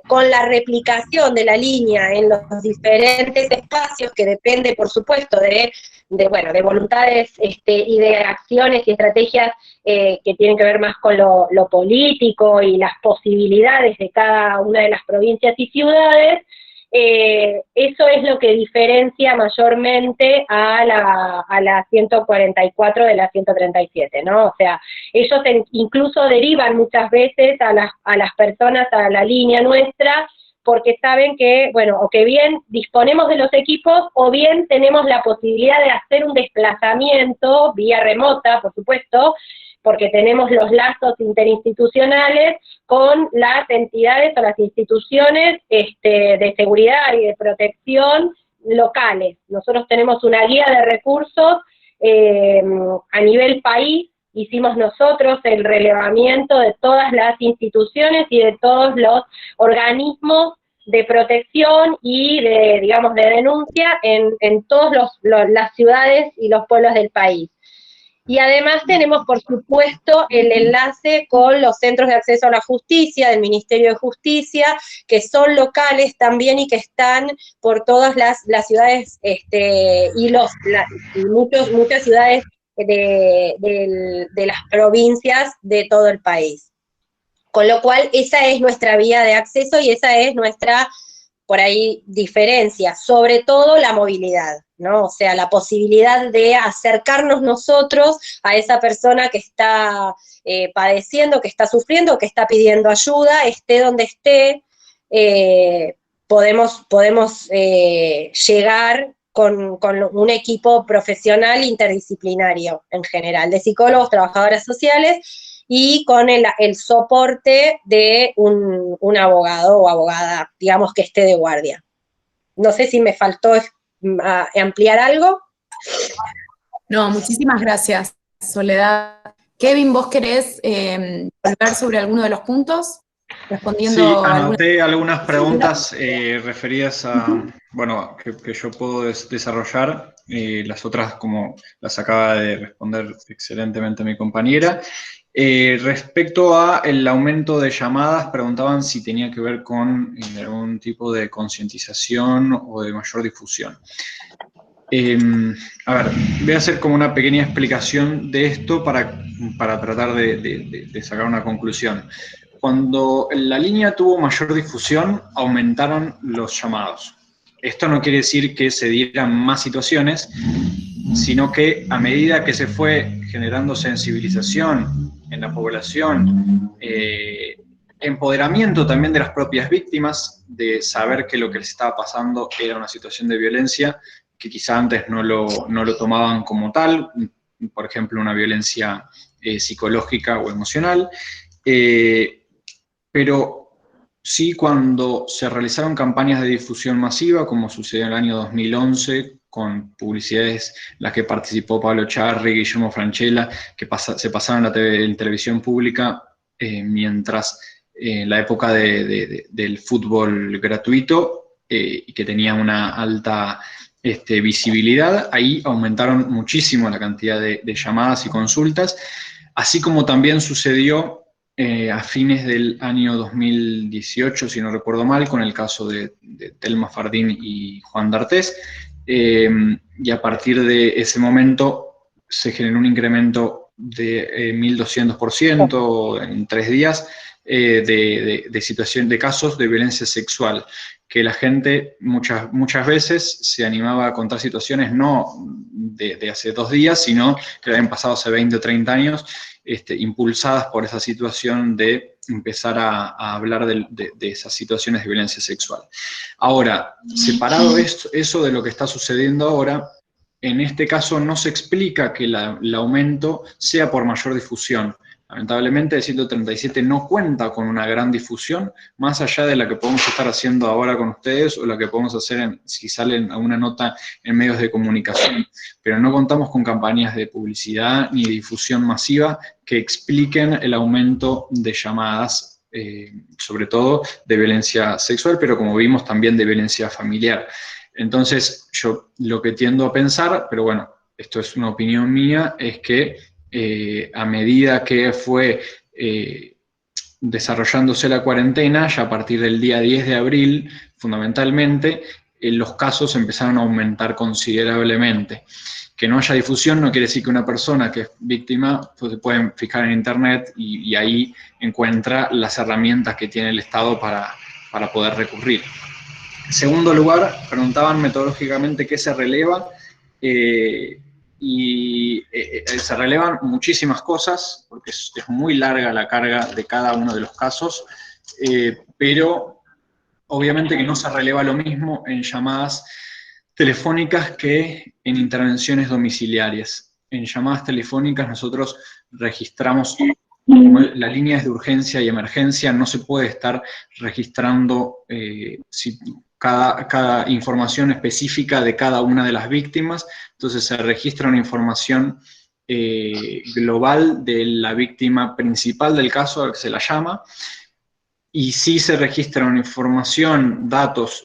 con la replicación de la línea en los diferentes espacios, que depende, por supuesto, de voluntades y de acciones y estrategias que tienen que ver más con lo político y las posibilidades de cada una de las provincias y ciudades. Eso es lo que diferencia mayormente a la 144 de la 137, ¿no? O sea, ellos incluso derivan muchas veces a las personas a la línea nuestra, porque saben que, bueno, o que bien disponemos de los equipos, o bien tenemos la posibilidad de hacer un desplazamiento, vía remota, por supuesto, porque tenemos los lazos interinstitucionales con las entidades o las instituciones de seguridad y de protección locales. Nosotros tenemos una guía de recursos a nivel país, hicimos nosotros el relevamiento de todas las instituciones y de todos los organismos de protección y de, digamos, de denuncia en todas las ciudades y los pueblos del país. Y además tenemos, por supuesto, el enlace con los centros de acceso a la justicia, del Ministerio de Justicia, que son locales también y que están por todas las ciudades y muchas ciudades de las provincias de todo el país. Con lo cual, esa es nuestra vía de acceso y esa es nuestra, por ahí, diferencia, sobre todo la movilidad, ¿no? O sea, la posibilidad de acercarnos nosotros a esa persona que está padeciendo, que está sufriendo, que está pidiendo ayuda, esté donde esté, podemos llegar con un equipo profesional interdisciplinario en general, de psicólogos, trabajadoras sociales, y con el soporte de un abogado o abogada, digamos, que esté de guardia. No sé si me faltó ampliar algo. No, muchísimas gracias, Soledad. Kevin, ¿vos querés volver sobre alguno de los puntos? Respondiendo sí, anoté algunas preguntas referidas a, bueno, que yo puedo desarrollar, las otras como las acaba de responder excelentemente mi compañera. Respecto a el aumento de llamadas, preguntaban si tenía que ver con algún tipo de concientización o de mayor difusión. A ver, voy a hacer como una pequeña explicación de esto para tratar de sacar una conclusión. Cuando la línea tuvo mayor difusión, aumentaron los llamados. Esto no quiere decir que se dieran más situaciones, sino que a medida que se fue generando sensibilización en la población, empoderamiento también de las propias víctimas, de saber que lo que les estaba pasando era una situación de violencia, que quizá antes no lo tomaban como tal, por ejemplo, una violencia psicológica o emocional, pero sí cuando se realizaron campañas de difusión masiva, como sucedió en el año 2011, con publicidades en las que participó Pablo Charri, Guillermo Francella, que se pasaron en televisión pública, mientras en la época del fútbol gratuito, y que tenía una alta visibilidad, ahí aumentaron muchísimo la cantidad de llamadas y consultas, así como también sucedió a fines del año 2018, si no recuerdo mal, con el caso de Telma Fardín y Juan D'Artés, y a partir de ese momento se generó un incremento de 1.200% en 3 días de casos de violencia sexual, que la gente muchas veces se animaba a contar situaciones no de hace 2 días, sino que habían pasado hace 20 o 30 años, impulsadas por esa situación de empezar a hablar de esas situaciones de violencia sexual. Ahora, separado eso de lo que está sucediendo ahora, en este caso no se explica que el aumento sea por mayor difusión. Lamentablemente el 137 no cuenta con una gran difusión, más allá de la que podemos estar haciendo ahora con ustedes o la que podemos hacer si salen alguna nota en medios de comunicación, pero no contamos con campañas de publicidad ni de difusión masiva que expliquen el aumento de llamadas, sobre todo de violencia sexual, pero como vimos también de violencia familiar. Entonces yo lo que tiendo a pensar, pero bueno, esto es una opinión mía, es que a medida que fue desarrollándose la cuarentena, ya a partir del día 10 de abril, fundamentalmente, los casos empezaron a aumentar considerablemente. Que no haya difusión no quiere decir que una persona que es víctima pues, se puede fijar en internet y ahí encuentra las herramientas que tiene el Estado para poder recurrir. En segundo lugar, preguntaban metodológicamente qué se releva. Se relevan muchísimas cosas, porque es muy larga la carga de cada uno de los casos, pero obviamente que no se releva lo mismo en llamadas telefónicas que en intervenciones domiciliarias. En llamadas telefónicas nosotros registramos, como la línea es de urgencia y emergencia, no se puede estar registrando cada información específica de cada una de las víctimas, entonces se registra una información global de la víctima principal del caso, a la que se la llama, y sí se registra una información, datos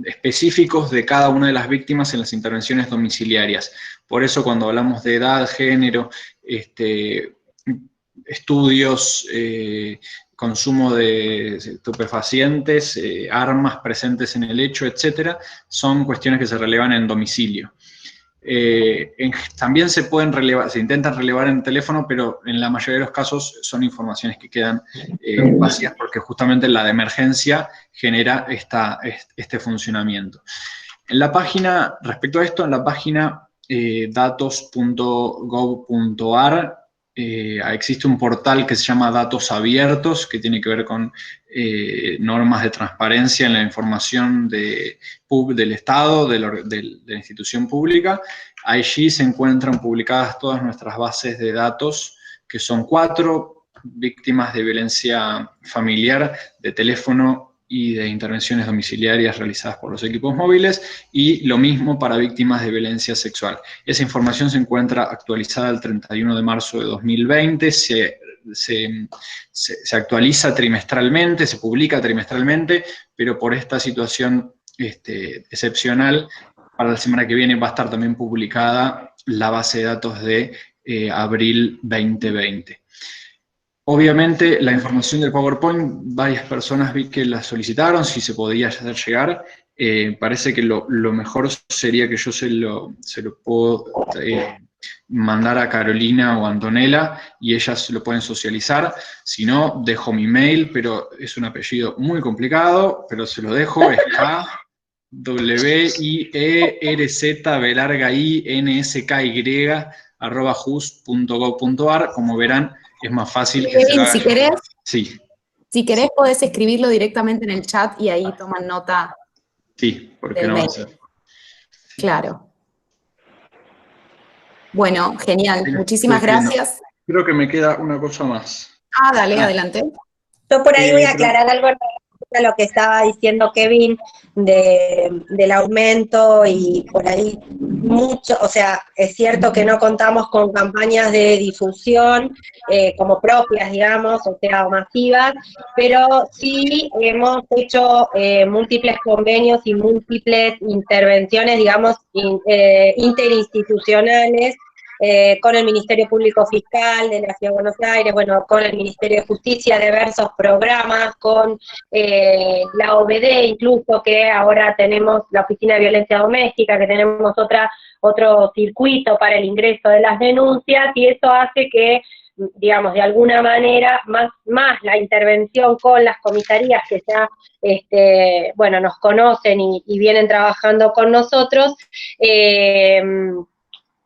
específicos de cada una de las víctimas en las intervenciones domiciliarias. Por eso cuando hablamos de edad, género, estudios, consumo de estupefacientes, armas presentes en el hecho, etcétera, son cuestiones que se relevan en domicilio. También se pueden relevar, se intentan relevar en teléfono, pero en la mayoría de los casos son informaciones que quedan vacías porque justamente la de emergencia genera este funcionamiento. En la página, respecto a esto, en la página datos.gov.ar existe un portal que se llama Datos Abiertos, que tiene que ver con normas de transparencia en la información del Estado, de la institución pública. Allí se encuentran publicadas todas nuestras bases de datos, que son 4, víctimas de violencia familiar, de teléfono y de intervenciones domiciliarias realizadas por los equipos móviles, y lo mismo para víctimas de violencia sexual. Esa información se encuentra actualizada el 31 de marzo de 2020, se actualiza trimestralmente, se publica trimestralmente, pero por esta situación excepcional, para la semana que viene va a estar también publicada la base de datos de abril 2020. Obviamente, la información del PowerPoint, varias personas vi que la solicitaron, si se podía hacer llegar. Parece que lo mejor sería que yo se lo puedo mandar a Carolina o a Antonella y ellas lo pueden socializar. Si no, dejo mi mail, pero es un apellido muy complicado, pero se lo dejo, es kwirnsky@just.gov.ar. Como verán, es más fácil que se lo haga. Si querés, sí. Si querés podés escribirlo directamente en el chat y ahí toman nota. Sí, porque no va a ser. Claro. Bueno, genial. Muchísimas gracias. Creo que me queda una cosa más. Dale, adelante. Yo por ahí voy a aclarar algo a lo que estaba diciendo Kevin del aumento y por ahí mucho, o sea, es cierto que no contamos con campañas de difusión como propias, digamos, o sea, masivas, pero sí hemos hecho múltiples convenios y múltiples intervenciones, digamos, interinstitucionales, con el Ministerio Público Fiscal de la Ciudad de Buenos Aires, bueno, con el Ministerio de Justicia, diversos programas, con la OBD incluso, que ahora tenemos la Oficina de Violencia Doméstica, que tenemos otro circuito para el ingreso de las denuncias, y eso hace que, digamos, de alguna manera, más la intervención con las comisarías que ya, bueno, nos conocen y vienen trabajando con nosotros,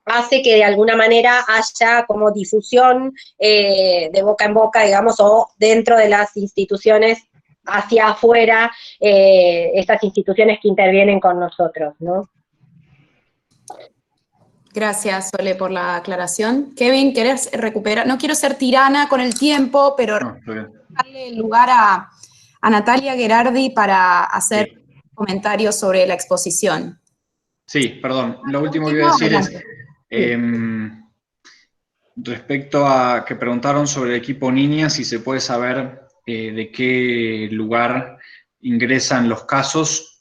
hace que de alguna manera haya como difusión de boca en boca, digamos, o dentro de las instituciones hacia afuera, estas instituciones que intervienen con nosotros, ¿no? Gracias, Sole, por la aclaración. Kevin, ¿querés recuperar? No quiero ser tirana con el tiempo, pero No, está bien. darle lugar a Natalia Gherardi para hacer Sí. comentarios sobre la exposición. Sí, perdón. Lo último que iba a decir es, respecto a que preguntaron sobre el equipo niñas, si se puede saber de qué lugar ingresan los casos.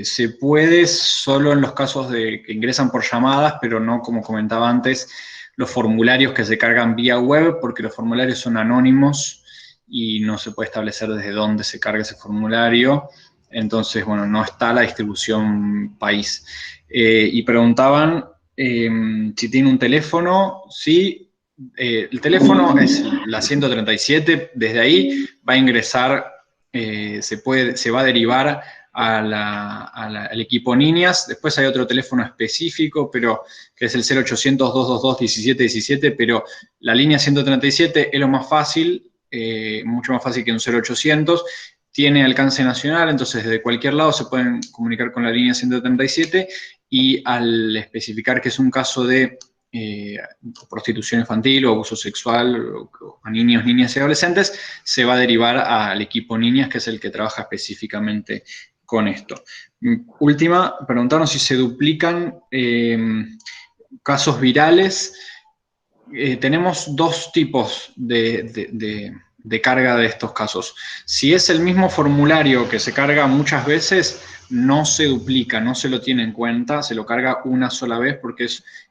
Se puede solo en los casos de que ingresan por llamadas, pero no, como comentaba antes, los formularios que se cargan vía web, porque los formularios son anónimos y no se puede establecer desde dónde se carga ese formulario. Entonces, bueno, no está la distribución país. Y preguntaban si tiene un teléfono. Sí, el teléfono es la 137, desde ahí va a ingresar, se va a derivar al equipo niñas. Después hay otro teléfono específico, pero que es el 0800-222-1717, pero la línea 137 es lo más fácil, mucho más fácil que un 0800. Tiene alcance nacional, entonces desde cualquier lado se pueden comunicar con la línea 137, y al especificar que es un caso de prostitución infantil o abuso sexual a niños, niñas y adolescentes, se va a derivar al equipo niñas, que es el que trabaja específicamente con esto. Última, preguntaron si se duplican casos virales. Tenemos dos tipos de carga de estos casos. Si es el mismo formulario que se carga muchas veces, no se duplica, no se lo tiene en cuenta, se lo carga una sola vez, porque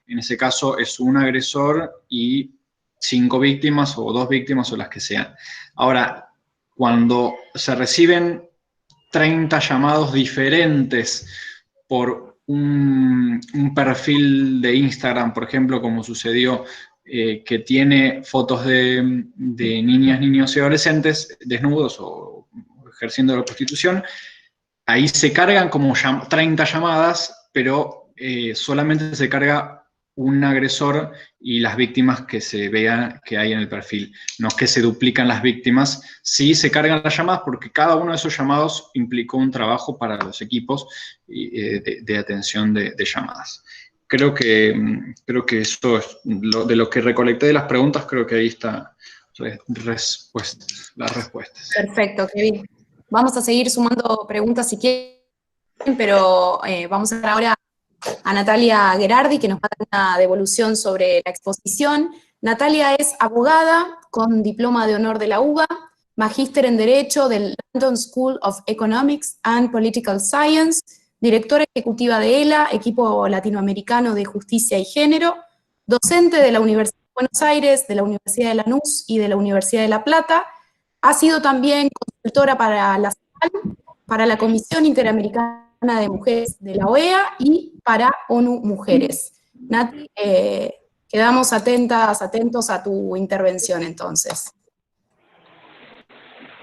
en ese caso es un agresor y 5 víctimas o 2 víctimas o las que sean. Ahora, cuando se reciben 30 llamados diferentes por un perfil de Instagram, por ejemplo, como sucedió, que tiene fotos de niñas, niños y adolescentes desnudos o ejerciendo la prostitución, ahí se cargan como 30 llamadas, pero solamente se carga un agresor y las víctimas que se vean que hay en el perfil. No es que se duplican las víctimas, sí se cargan las llamadas, porque cada uno de esos llamados implicó un trabajo para los equipos de atención de llamadas. Creo que eso es de lo que recolecté de las preguntas. Creo que ahí está las respuestas. Perfecto, Kevin. Vamos a seguir sumando preguntas si quieren, pero vamos a dar ahora a Natalia Gherardi, que nos va a dar una devolución sobre la exposición. Natalia es abogada con diploma de honor de la UBA, magíster en Derecho del London School of Economics and Political Science, directora ejecutiva de ELA, Equipo Latinoamericano de Justicia y Género, docente de la Universidad de Buenos Aires, de la Universidad de Lanús y de la Universidad de La Plata. Ha sido también consultora para la CEPAL, para la Comisión Interamericana de Mujeres de la OEA y para ONU Mujeres. Nati, quedamos atentos a tu intervención entonces.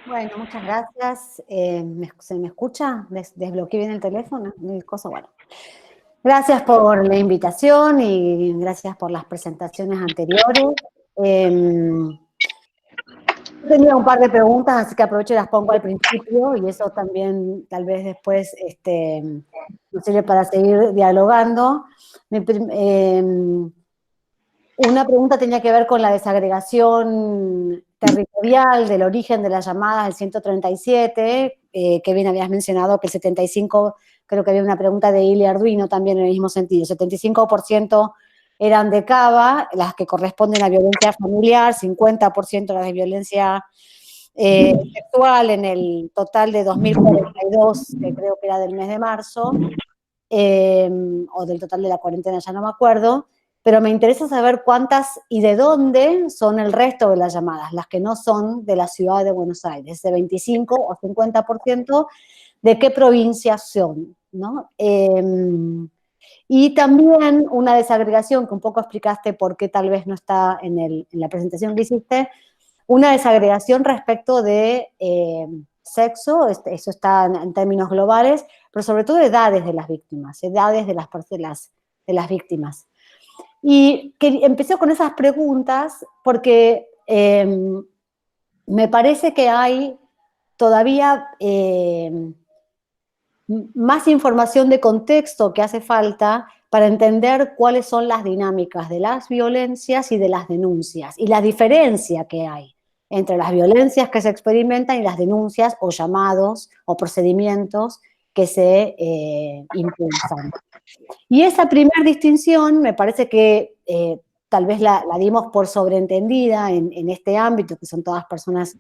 Bueno, muchas gracias. ¿Se me escucha? ¿Desbloqueé bien el teléfono? Bueno. Gracias por la invitación y gracias por las presentaciones anteriores. Tenía un par de preguntas, así que aprovecho y las pongo al principio, y eso también tal vez después nos sirve para seguir dialogando. Una pregunta tenía que ver con la desagregación territorial del origen de las llamadas del 137, que bien habías mencionado que el 75, creo que había una pregunta de Ili Arduino también en el mismo sentido, 75% eran de Cava, las que corresponden a violencia familiar, 50% las de violencia sexual en el total de 2042, que creo que era del mes de marzo, o del total de la cuarentena, ya no me acuerdo, pero me interesa saber cuántas y de dónde son el resto de las llamadas, las que no son de la ciudad de Buenos Aires, de 25 o 50%, de qué provincia son, ¿no? Y también una desagregación que un poco explicaste por qué tal vez no está en la presentación que hiciste, una desagregación respecto de sexo, eso está en términos globales, pero sobre todo edades de las víctimas, edades de las víctimas. Y que empecé con esas preguntas porque me parece que hay todavía más información de contexto que hace falta para entender cuáles son las dinámicas de las violencias y de las denuncias, y la diferencia que hay entre las violencias que se experimentan y las denuncias o llamados o procedimientos que se impulsan. Y esa primera distinción me parece que tal vez la dimos por sobreentendida en este ámbito, que son todas personas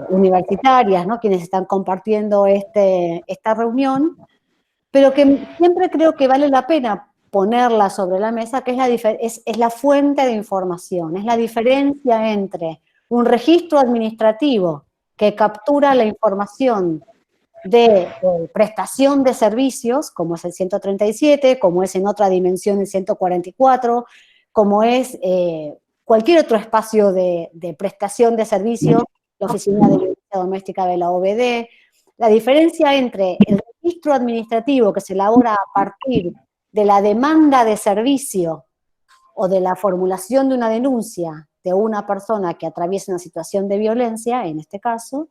universitarias, ¿no?, quienes están compartiendo esta reunión, pero que siempre creo que vale la pena ponerla sobre la mesa, que es la fuente de información, es la diferencia entre un registro administrativo que captura la información de prestación de servicios, como es el 137, como es en otra dimensión el 144, como es cualquier otro espacio de prestación de servicios, la Oficina de Violencia Doméstica de la OBD. La diferencia entre el registro administrativo que se elabora a partir de la demanda de servicio o de la formulación de una denuncia de una persona que atraviesa una situación de violencia, en este caso,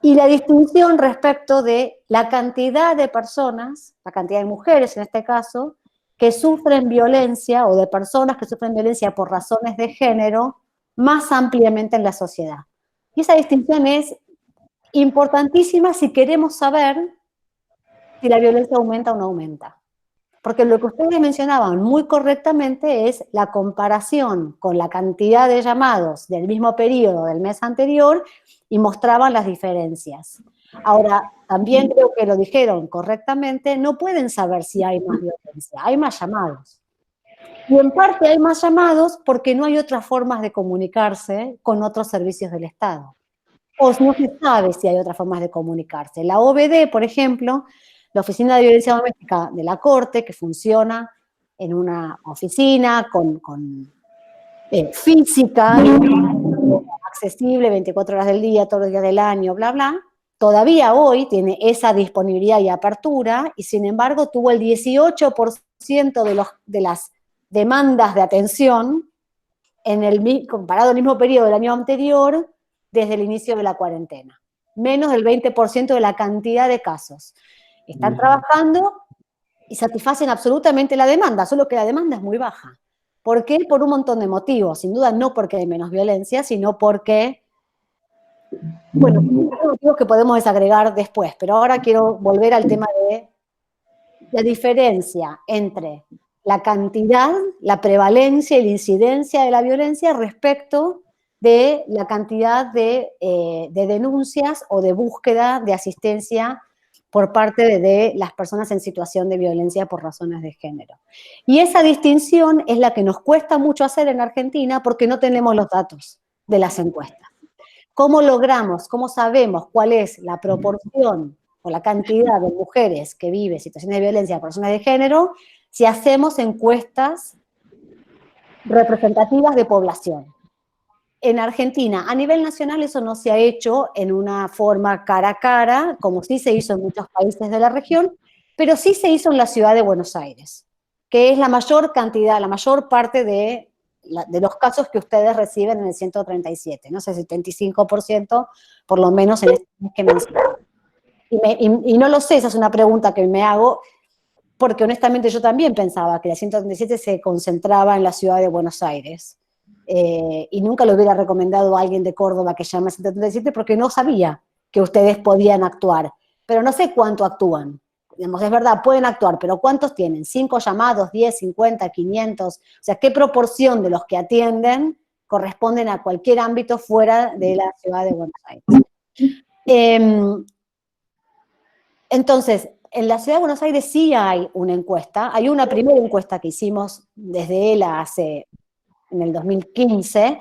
y la distinción respecto de la cantidad de personas, la cantidad de mujeres en este caso, que sufren violencia o de personas que sufren violencia por razones de género más ampliamente en la sociedad. Y esa distinción es importantísima si queremos saber si la violencia aumenta o no aumenta. Porque lo que ustedes mencionaban muy correctamente es la comparación con la cantidad de llamados del mismo periodo del mes anterior y mostraban las diferencias. Ahora, también creo que lo dijeron correctamente, no pueden saber si hay más violencia, hay más llamados. Y en parte hay más llamados porque no hay otras formas de comunicarse con otros servicios del Estado. O no se sabe si hay otras formas de comunicarse. La OBD, por ejemplo, la Oficina de Violencia Doméstica de la Corte, que funciona en una oficina con física, accesible 24 horas del día, todos los días del año, bla, bla, todavía hoy tiene esa disponibilidad y apertura, y sin embargo tuvo el 18% de las demandas de atención comparado al mismo periodo del año anterior, desde el inicio de la cuarentena. Menos del 20% de la cantidad de casos. Están trabajando y satisfacen absolutamente la demanda, solo que la demanda es muy baja. ¿Por qué? Por un montón de motivos. Sin duda no porque hay menos violencia, sino porque, bueno, motivos que podemos desagregar después. Pero ahora quiero volver al tema de la diferencia entre la cantidad, la prevalencia y la incidencia de la violencia respecto de la cantidad de denuncias o de búsqueda de asistencia por parte de las personas en situación de violencia por razones de género. Y esa distinción es la que nos cuesta mucho hacer en Argentina porque no tenemos los datos de las encuestas. ¿Cómo logramos, cómo sabemos cuál es la proporción o la cantidad de mujeres que viven situaciones de violencia por razones de género si hacemos encuestas representativas de población? En Argentina, a nivel nacional, eso no se ha hecho en una forma cara a cara, como sí se hizo en muchos países de la región, pero sí se hizo en la ciudad de Buenos Aires, que es la mayor cantidad, la mayor parte de los casos que ustedes reciben en el 137, no sé, 75%, por lo menos en este mes que mencioné. Y no lo sé, esa es una pregunta que me hago, porque honestamente yo también pensaba que la 137 se concentraba en la ciudad de Buenos Aires. Y nunca le hubiera recomendado a alguien de Córdoba que llame a 137 porque no sabía que ustedes podían actuar. Pero no sé cuánto actúan. Digamos, es verdad, pueden actuar, pero ¿cuántos tienen? ¿5 llamados, 10, 50, 500? O sea, ¿qué proporción de los que atienden corresponden a cualquier ámbito fuera de la ciudad de Buenos Aires? Entonces, en la ciudad de Buenos Aires sí hay una encuesta. Hay una primera encuesta que hicimos desde ELA en el 2015,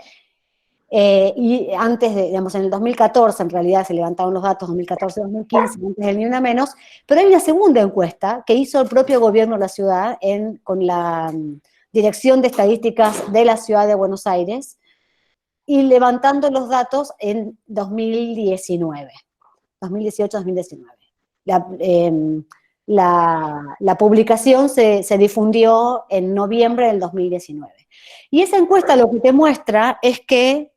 y antes de, digamos, en el 2014, en realidad se levantaron los datos, 2014-2015, antes del Ni Una Menos, pero hay una segunda encuesta que hizo el propio gobierno de la ciudad con la Dirección de Estadísticas de la Ciudad de Buenos Aires, y levantando los datos en 2019, 2018-2019. La publicación se difundió en noviembre del 2019. Y esa encuesta lo que te muestra es que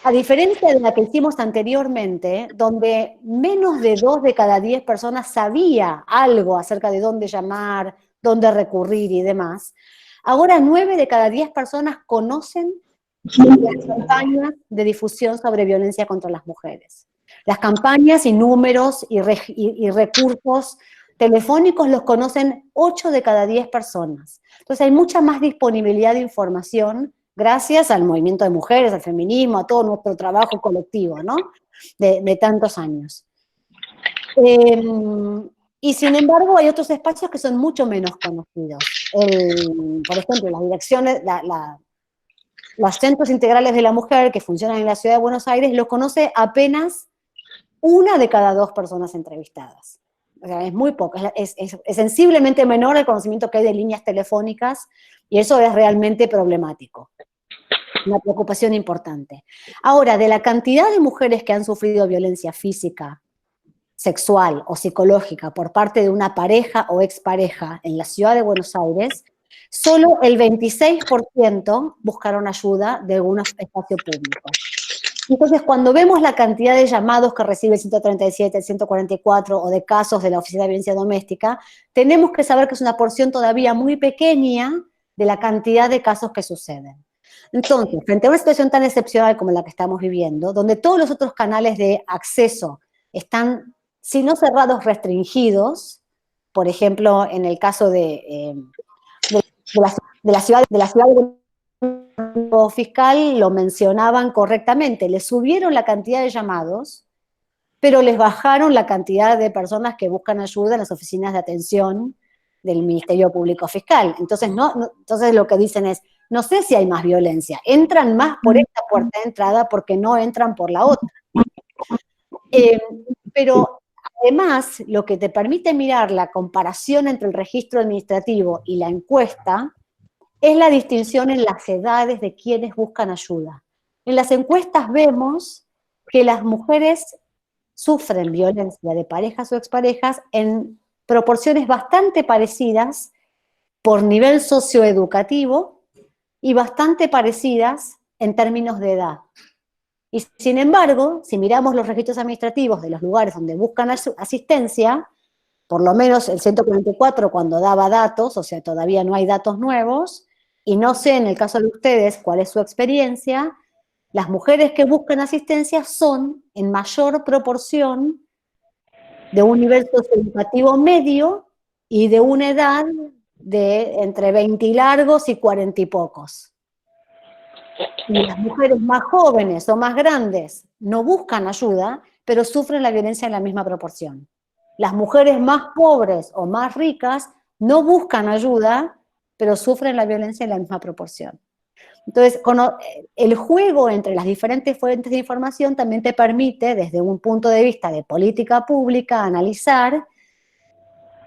A diferencia de la que hicimos anteriormente, donde menos de 2 de cada 10 personas sabía algo acerca de dónde llamar, dónde recurrir y demás, ahora 9 de cada 10 personas conocen las campañas de difusión sobre violencia contra las mujeres. Las campañas y números y recursos telefónicos los conocen 8 de cada 10 personas. Entonces hay mucha más disponibilidad de información gracias al movimiento de mujeres, al feminismo, a todo nuestro trabajo colectivo, ¿no? De tantos años. Y sin embargo hay otros espacios que son mucho menos conocidos. Por ejemplo, las direcciones, los centros integrales de la mujer que funcionan en la ciudad de Buenos Aires lo conoce apenas 1 de cada 2 personas entrevistadas. O sea, es muy poco, es sensiblemente menor el conocimiento que hay de líneas telefónicas, y eso es realmente problemático. Una preocupación importante. Ahora, de la cantidad de mujeres que han sufrido violencia física, sexual o psicológica por parte de una pareja o expareja en la ciudad de Buenos Aires, solo el 26% buscaron ayuda de algún espacio público. Entonces, cuando vemos la cantidad de llamados que recibe el 137, el 144 o de casos de la Oficina de Violencia Doméstica, tenemos que saber que es una porción todavía muy pequeña de la cantidad de casos que suceden. Entonces, frente a una situación tan excepcional como la que estamos viviendo, donde todos los otros canales de acceso están, si no cerrados, restringidos, por ejemplo, en el caso de la ciudad de fiscal lo mencionaban correctamente, les subieron la cantidad de llamados, pero les bajaron la cantidad de personas que buscan ayuda en las oficinas de atención del Ministerio Público Fiscal. Entonces, entonces lo que dicen es, no sé si hay más violencia, entran más por esta puerta de entrada porque no entran por la otra. Pero además, lo que te permite mirar la comparación entre el registro administrativo y la encuesta es la distinción en las edades de quienes buscan ayuda. En las encuestas vemos que las mujeres sufren violencia de parejas o exparejas en proporciones bastante parecidas por nivel socioeducativo y bastante parecidas en términos de edad. Y sin embargo, si miramos los registros administrativos de los lugares donde buscan asistencia, por lo menos el 144 cuando daba datos, o sea, todavía no hay datos nuevos, y no sé en el caso de ustedes cuál es su experiencia, las mujeres que buscan asistencia son en mayor proporción de un nivel socioeducativo medio y de una edad de entre 20 y largos y 40 y pocos. Y las mujeres más jóvenes o más grandes no buscan ayuda, pero sufren la violencia en la misma proporción. Las mujeres más pobres o más ricas no buscan ayuda, pero sufren la violencia en la misma proporción. Entonces, el juego entre las diferentes fuentes de información también te permite, desde un punto de vista de política pública, analizar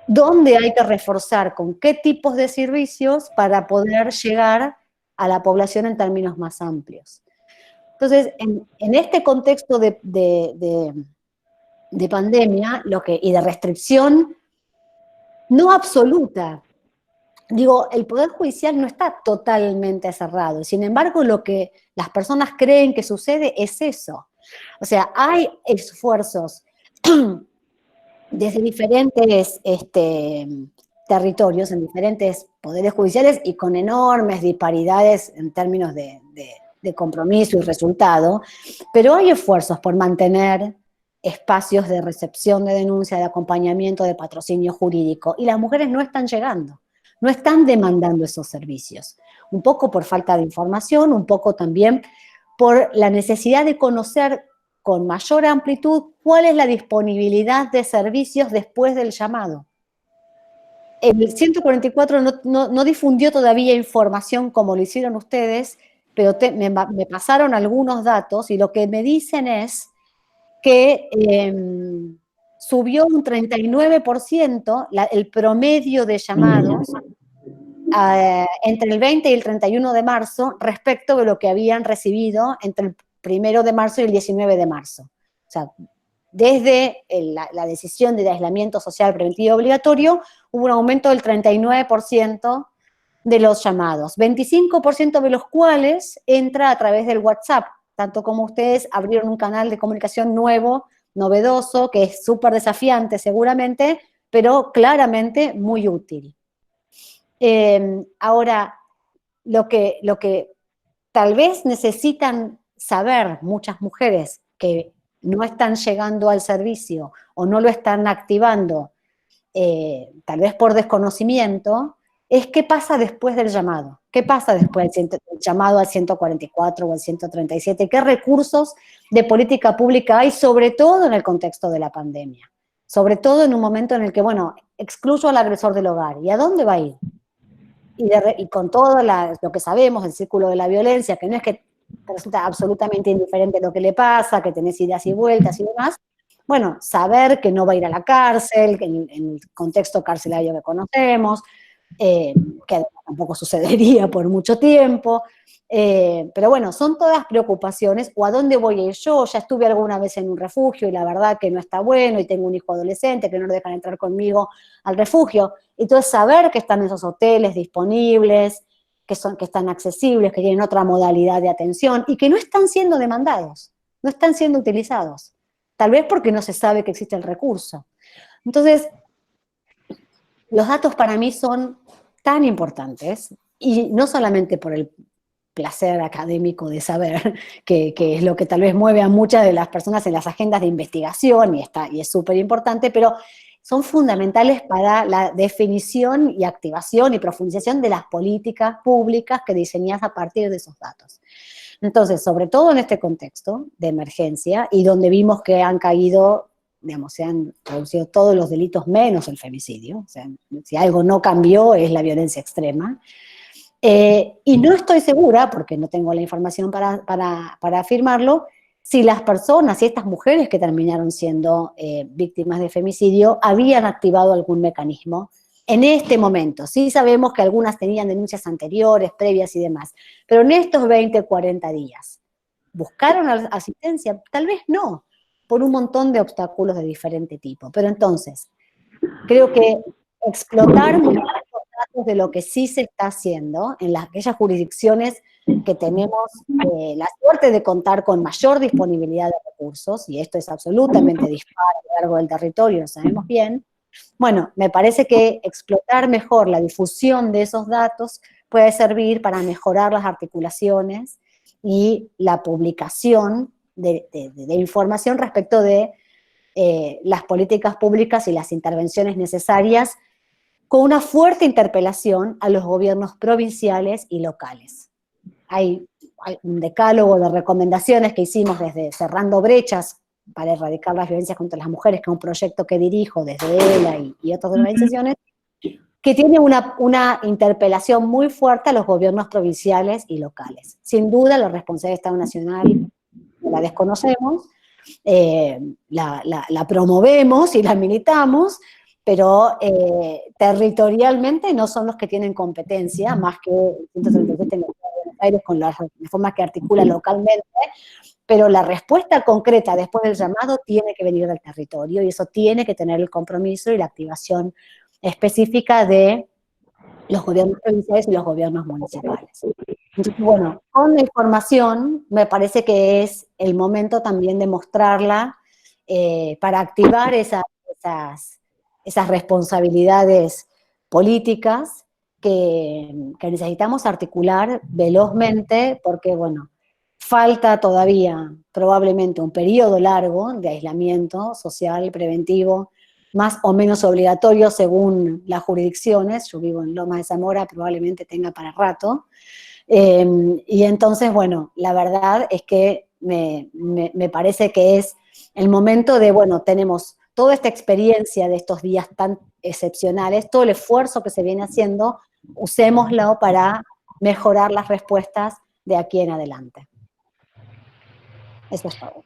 dónde hay que reforzar, con qué tipos de servicios para poder llegar a la población en términos más amplios. Entonces, en este contexto de pandemia y de restricción no absoluta, digo, el Poder Judicial no está totalmente cerrado, sin embargo, lo que las personas creen que sucede es eso. O sea, hay esfuerzos desde diferentes territorios, en diferentes poderes judiciales y con enormes disparidades en términos de compromiso y resultado, pero hay esfuerzos por mantener espacios de recepción de denuncia, de acompañamiento, de patrocinio jurídico, y las mujeres no están llegando. No están demandando esos servicios, un poco por falta de información, un poco también por la necesidad de conocer con mayor amplitud cuál es la disponibilidad de servicios después del llamado. El 144 no difundió todavía información como lo hicieron ustedes, pero me pasaron algunos datos y lo que me dicen es que subió un 39% el promedio de llamados entre el 20 y el 31 de marzo respecto de lo que habían recibido entre el 1 de marzo y el 19 de marzo. O sea, desde la decisión de aislamiento social preventivo obligatorio, hubo un aumento del 39% de los llamados, 25% de los cuales entra a través del WhatsApp. tanto como ustedes, abrieron un canal de comunicación nuevo, novedoso, que es súper desafiante seguramente, pero claramente muy útil. Ahora, lo que tal vez necesitan saber muchas mujeres que no están llegando al servicio o no lo están activando, tal vez por desconocimiento, es qué pasa después del llamado. ¿Qué pasa después del llamado al 144 o al 137? ¿Qué recursos de política pública hay, sobre todo en el contexto de la pandemia? Sobre todo en un momento en el que, bueno, excluyo al agresor del hogar. ¿Y a dónde va a ir? Y con todo lo que sabemos, el círculo de la violencia, que no es que te resulta absolutamente indiferente lo que le pasa, que tenés ideas y vueltas y demás, bueno, saber que no va a ir a la cárcel, en el contexto carcelario que conocemos, que tampoco sucedería por mucho tiempo, pero bueno, son todas preocupaciones. ¿O a dónde voy a ir yo? Ya estuve alguna vez en un refugio y la verdad que no está bueno, y tengo un hijo adolescente que no lo dejan entrar conmigo al refugio. Entonces, saber que están esos hoteles disponibles, que están accesibles, que tienen otra modalidad de atención y que no están siendo demandados, no están siendo utilizados. Tal vez porque no se sabe que existe el recurso. Entonces, los datos para mí son tan importantes, y no solamente por el placer académico de saber, que es lo que tal vez mueve a muchas de las personas en las agendas de investigación, y es súper importante, pero son fundamentales para la definición y activación y profundización de las políticas públicas que diseñas a partir de esos datos. Entonces, sobre todo en este contexto de emergencia, y donde vimos que han caído, digamos, se han reducido todos los delitos menos el femicidio, o sea, si algo no cambió es la violencia extrema, y no estoy segura, porque no tengo la información para afirmarlo, si las personas, si estas mujeres que terminaron siendo víctimas de femicidio habían activado algún mecanismo en este momento. Sí sabemos que algunas tenían denuncias anteriores, previas y demás, pero en estos 20, 40 días, ¿buscaron asistencia? Tal vez no, por un montón de obstáculos de diferente tipo. Pero entonces, creo que explotar muchos datos de lo que sí se está haciendo en aquellas jurisdicciones que tenemos la suerte de contar con mayor disponibilidad de recursos, y esto es absolutamente dispar a lo largo del territorio, lo sabemos bien. Bueno, me parece que explotar mejor la difusión de esos datos puede servir para mejorar las articulaciones y la publicación de información respecto de las políticas públicas y las intervenciones necesarias, con una fuerte interpelación a los gobiernos provinciales y locales. Hay un decálogo de recomendaciones que hicimos desde Cerrando Brechas para erradicar las violencias contra las mujeres, que es un proyecto que dirijo desde ELA y otras organizaciones, que tiene una interpelación muy fuerte a los gobiernos provinciales y locales. Sin duda, la responsabilidad del Estado Nacional la desconocemos, la promovemos y la militamos, pero territorialmente no son los que tienen competencia, más que el 137 en la Ciudad de Buenos Aires con las reformas que articula localmente, pero la respuesta concreta después del llamado tiene que venir del territorio, y eso tiene que tener el compromiso y la activación específica de los gobiernos provinciales y los gobiernos municipales. Entonces, bueno, con la información me parece que es el momento también de mostrarla para activar esas responsabilidades políticas que necesitamos articular velozmente, porque, bueno, falta todavía probablemente un periodo largo de aislamiento social y preventivo, más o menos obligatorio según las jurisdicciones. Yo vivo en Lomas de Zamora, probablemente tenga para rato. Y entonces, bueno, la verdad es que me parece que es el momento de, bueno, tenemos toda esta experiencia de estos días tan excepcionales, todo el esfuerzo que se viene haciendo, usémoslo para mejorar las respuestas de aquí en adelante. Eso es todo.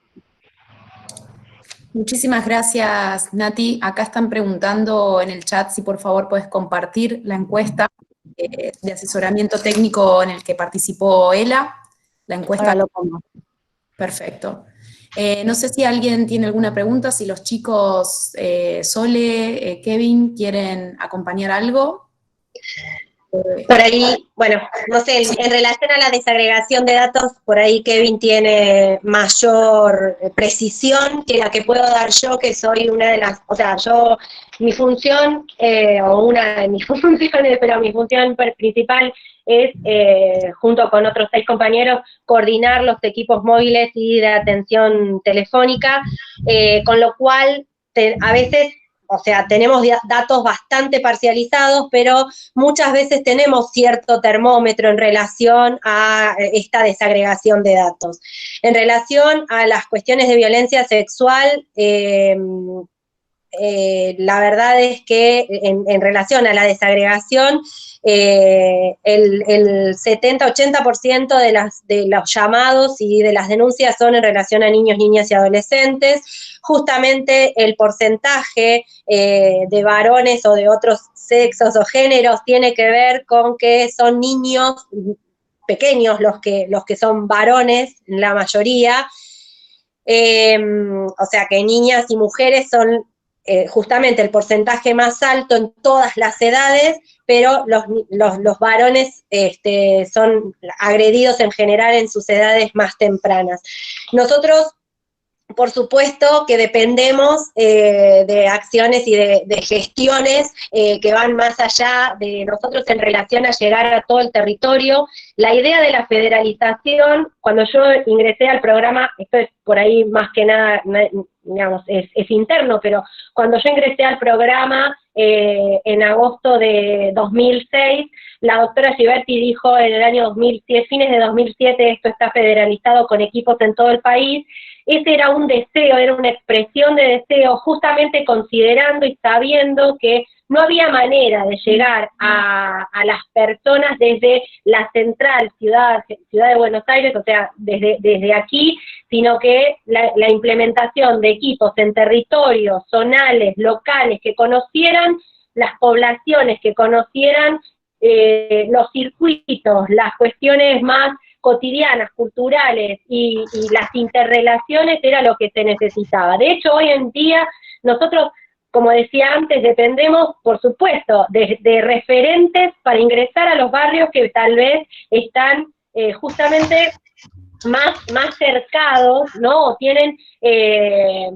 Muchísimas gracias, Nati. Acá están preguntando en el chat si por favor puedes compartir la encuesta de asesoramiento técnico en el que participó ELA. La encuesta. Ahora lo pongo. Perfecto. No sé si alguien tiene alguna pregunta, si los chicos, Sole, Kevin, quieren acompañar algo. Por ahí, bueno, no sé, en relación a la desagregación de datos, por ahí Kevin tiene mayor precisión que la que puedo dar yo, que soy una de las, o sea, yo, mi función, o una de mis funciones, pero mi función principal es, junto con otros 6 compañeros, coordinar los equipos móviles y de atención telefónica, con lo cual a veces, o sea, tenemos datos bastante parcializados, pero muchas veces tenemos cierto termómetro en relación a esta desagregación de datos. En relación a las cuestiones de violencia sexual, la verdad es que en relación a la desagregación, el 70-80% de los llamados y de las denuncias son en relación a niños, niñas y adolescentes. Justamente el porcentaje de varones o de otros sexos o géneros tiene que ver con que son niños pequeños los que son varones, la mayoría. O sea que niñas y mujeres son justamente el porcentaje más alto en todas las edades, pero los varones son agredidos en general en sus edades más tempranas. Nosotros, por supuesto que dependemos de acciones y de gestiones que van más allá de nosotros en relación a llegar a todo el territorio. La idea de la federalización, cuando yo ingresé al programa, esto es por ahí más que nada, digamos, es interno, pero cuando yo ingresé al programa en agosto de 2006, la doctora Giberti dijo en el año 2007, fines de 2007, esto está federalizado con equipos en todo el país. Ese era un deseo, era una expresión de deseo, justamente considerando y sabiendo que no había manera de llegar a las personas desde la central ciudad de Buenos Aires, o sea, desde aquí, sino que la implementación de equipos en territorios zonales, locales, que conocieran las poblaciones, que conocieran los circuitos, las cuestiones más cotidianas, culturales y las interrelaciones era lo que se necesitaba. De hecho, hoy en día nosotros, como decía antes, dependemos, por supuesto, de referentes para ingresar a los barrios que tal vez están justamente más cercados, ¿no? O tienen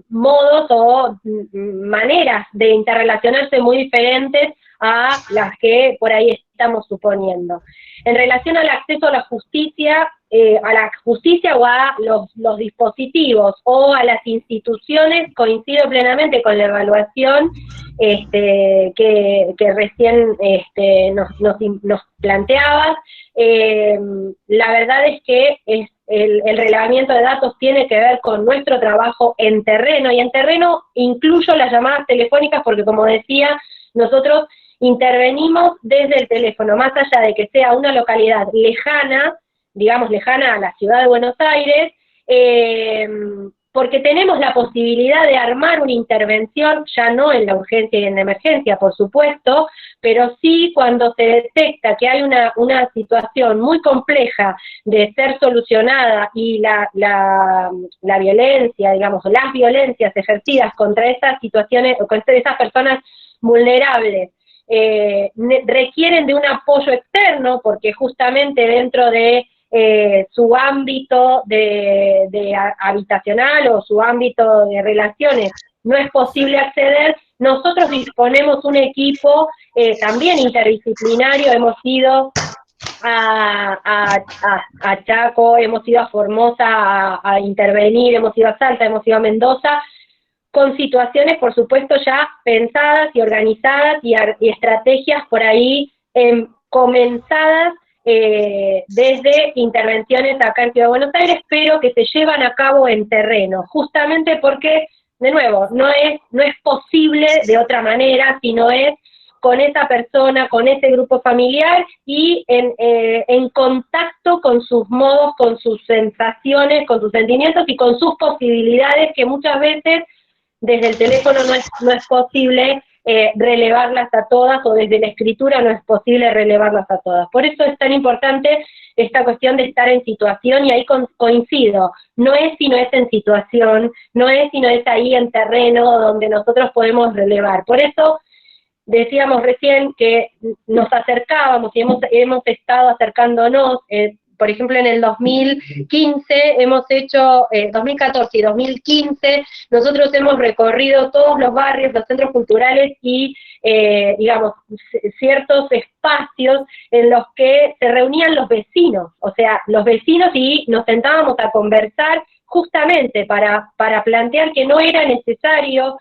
modos o maneras de interrelacionarse muy diferentes a las que por ahí estamos suponiendo. En relación al acceso a la justicia o a los dispositivos o a las instituciones, coincido plenamente con la evaluación que recién nos planteabas. La verdad es que el relevamiento de datos tiene que ver con nuestro trabajo en terreno, y en terreno incluyo las llamadas telefónicas porque, como decía, nosotros intervenimos desde el teléfono, más allá de que sea una localidad lejana, digamos lejana a la ciudad de Buenos Aires, porque tenemos la posibilidad de armar una intervención, ya no en la urgencia y en la emergencia, por supuesto, pero sí cuando se detecta que hay una situación muy compleja de ser solucionada y la violencia, digamos, las violencias ejercidas contra esas situaciones, o contra esas personas vulnerables, requieren de un apoyo externo, porque justamente dentro de su ámbito de habitacional o su ámbito de relaciones no es posible acceder, nosotros disponemos un equipo también interdisciplinario. Hemos ido a Chaco, hemos ido a Formosa a intervenir, hemos ido a Salta, hemos ido a Mendoza, con situaciones, por supuesto, ya pensadas y organizadas y estrategias por ahí comenzadas desde intervenciones acá en Ciudad de Buenos Aires, pero que se llevan a cabo en terreno, justamente porque, de nuevo, no es posible de otra manera, sino es con esa persona, con ese grupo familiar y en contacto con sus modos, con sus sensaciones, con sus sentimientos y con sus posibilidades, que muchas veces desde el teléfono no es posible relevarlas a todas, o desde la escritura no es posible relevarlas a todas. Por eso es tan importante esta cuestión de estar en situación, y ahí coincido, no es si no es en situación, no es si no es ahí en terreno donde nosotros podemos relevar. Por eso decíamos recién que nos acercábamos y hemos estado acercándonos, por ejemplo, en el 2015 hemos hecho, 2014 y 2015, nosotros hemos recorrido todos los barrios, los centros culturales y, digamos, ciertos espacios en los que se reunían los vecinos, o sea, los vecinos, y nos sentábamos a conversar justamente para plantear que no era necesario,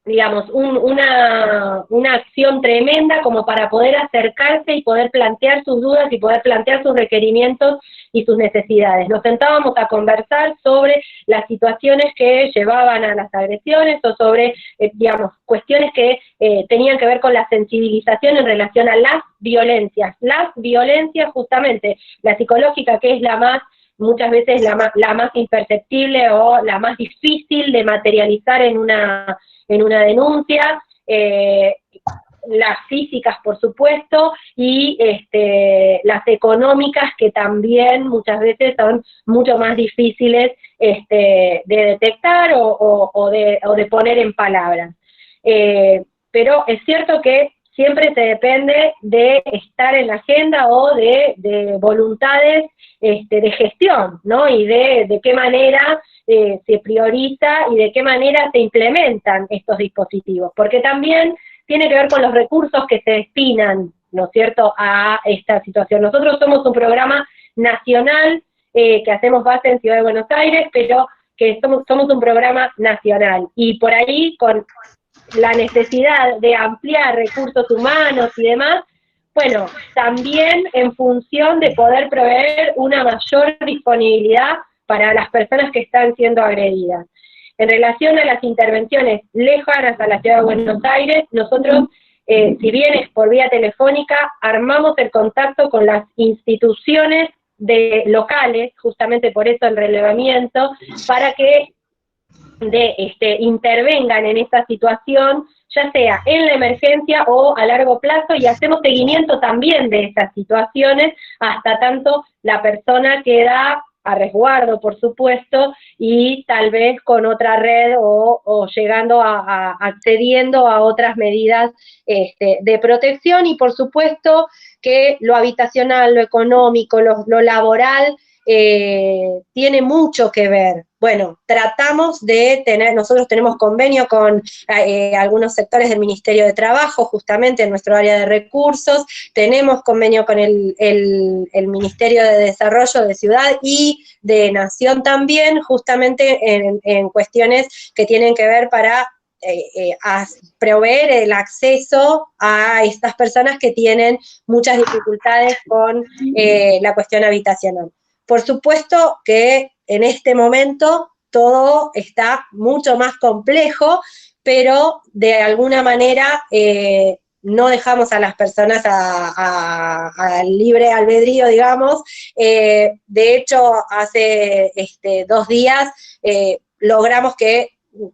digamos, una acción tremenda como para poder acercarse y poder plantear sus dudas y poder plantear sus requerimientos y sus necesidades. Nos sentábamos a conversar sobre las situaciones que llevaban a las agresiones o sobre, digamos, cuestiones que tenían que ver con la sensibilización en relación a las violencias. Las violencias, justamente, la psicológica, que es la más, muchas veces la más imperceptible o la más difícil de materializar en una denuncia, las físicas, por supuesto, y las económicas, que también muchas veces son mucho más difíciles de detectar o de poner en palabras. Pero es cierto que siempre se depende de estar en la agenda o de voluntades de gestión, ¿no? Y de qué manera se prioriza y de qué manera se implementan estos dispositivos, porque también tiene que ver con los recursos que se destinan, ¿no es cierto?, a esta situación. Nosotros somos un programa nacional que hacemos base en Ciudad de Buenos Aires, pero que somos un programa nacional, y por ahí con la necesidad de ampliar recursos humanos y demás, bueno, también en función de poder proveer una mayor disponibilidad para las personas que están siendo agredidas. En relación a las intervenciones lejanas a la Ciudad de Buenos Aires, nosotros, si bien es por vía telefónica, armamos el contacto con las instituciones locales, justamente por eso el relevamiento, para que intervengan en esta situación, ya sea en la emergencia o a largo plazo, y hacemos seguimiento también de estas situaciones hasta tanto la persona queda a resguardo, por supuesto, y tal vez con otra red o llegando accediendo a otras medidas de protección, y por supuesto que lo habitacional, lo económico, lo laboral, tiene mucho que ver. Bueno, tratamos de nosotros tenemos convenio con algunos sectores del Ministerio de Trabajo, justamente en nuestro área de recursos, tenemos convenio con el Ministerio de Desarrollo de Ciudad y de Nación también, justamente en cuestiones que tienen que ver para proveer el acceso a estas personas que tienen muchas dificultades con la cuestión habitacional. Por supuesto que en este momento todo está mucho más complejo, pero de alguna manera no dejamos a las personas al libre albedrío, digamos. De hecho, hace 2 días logramos que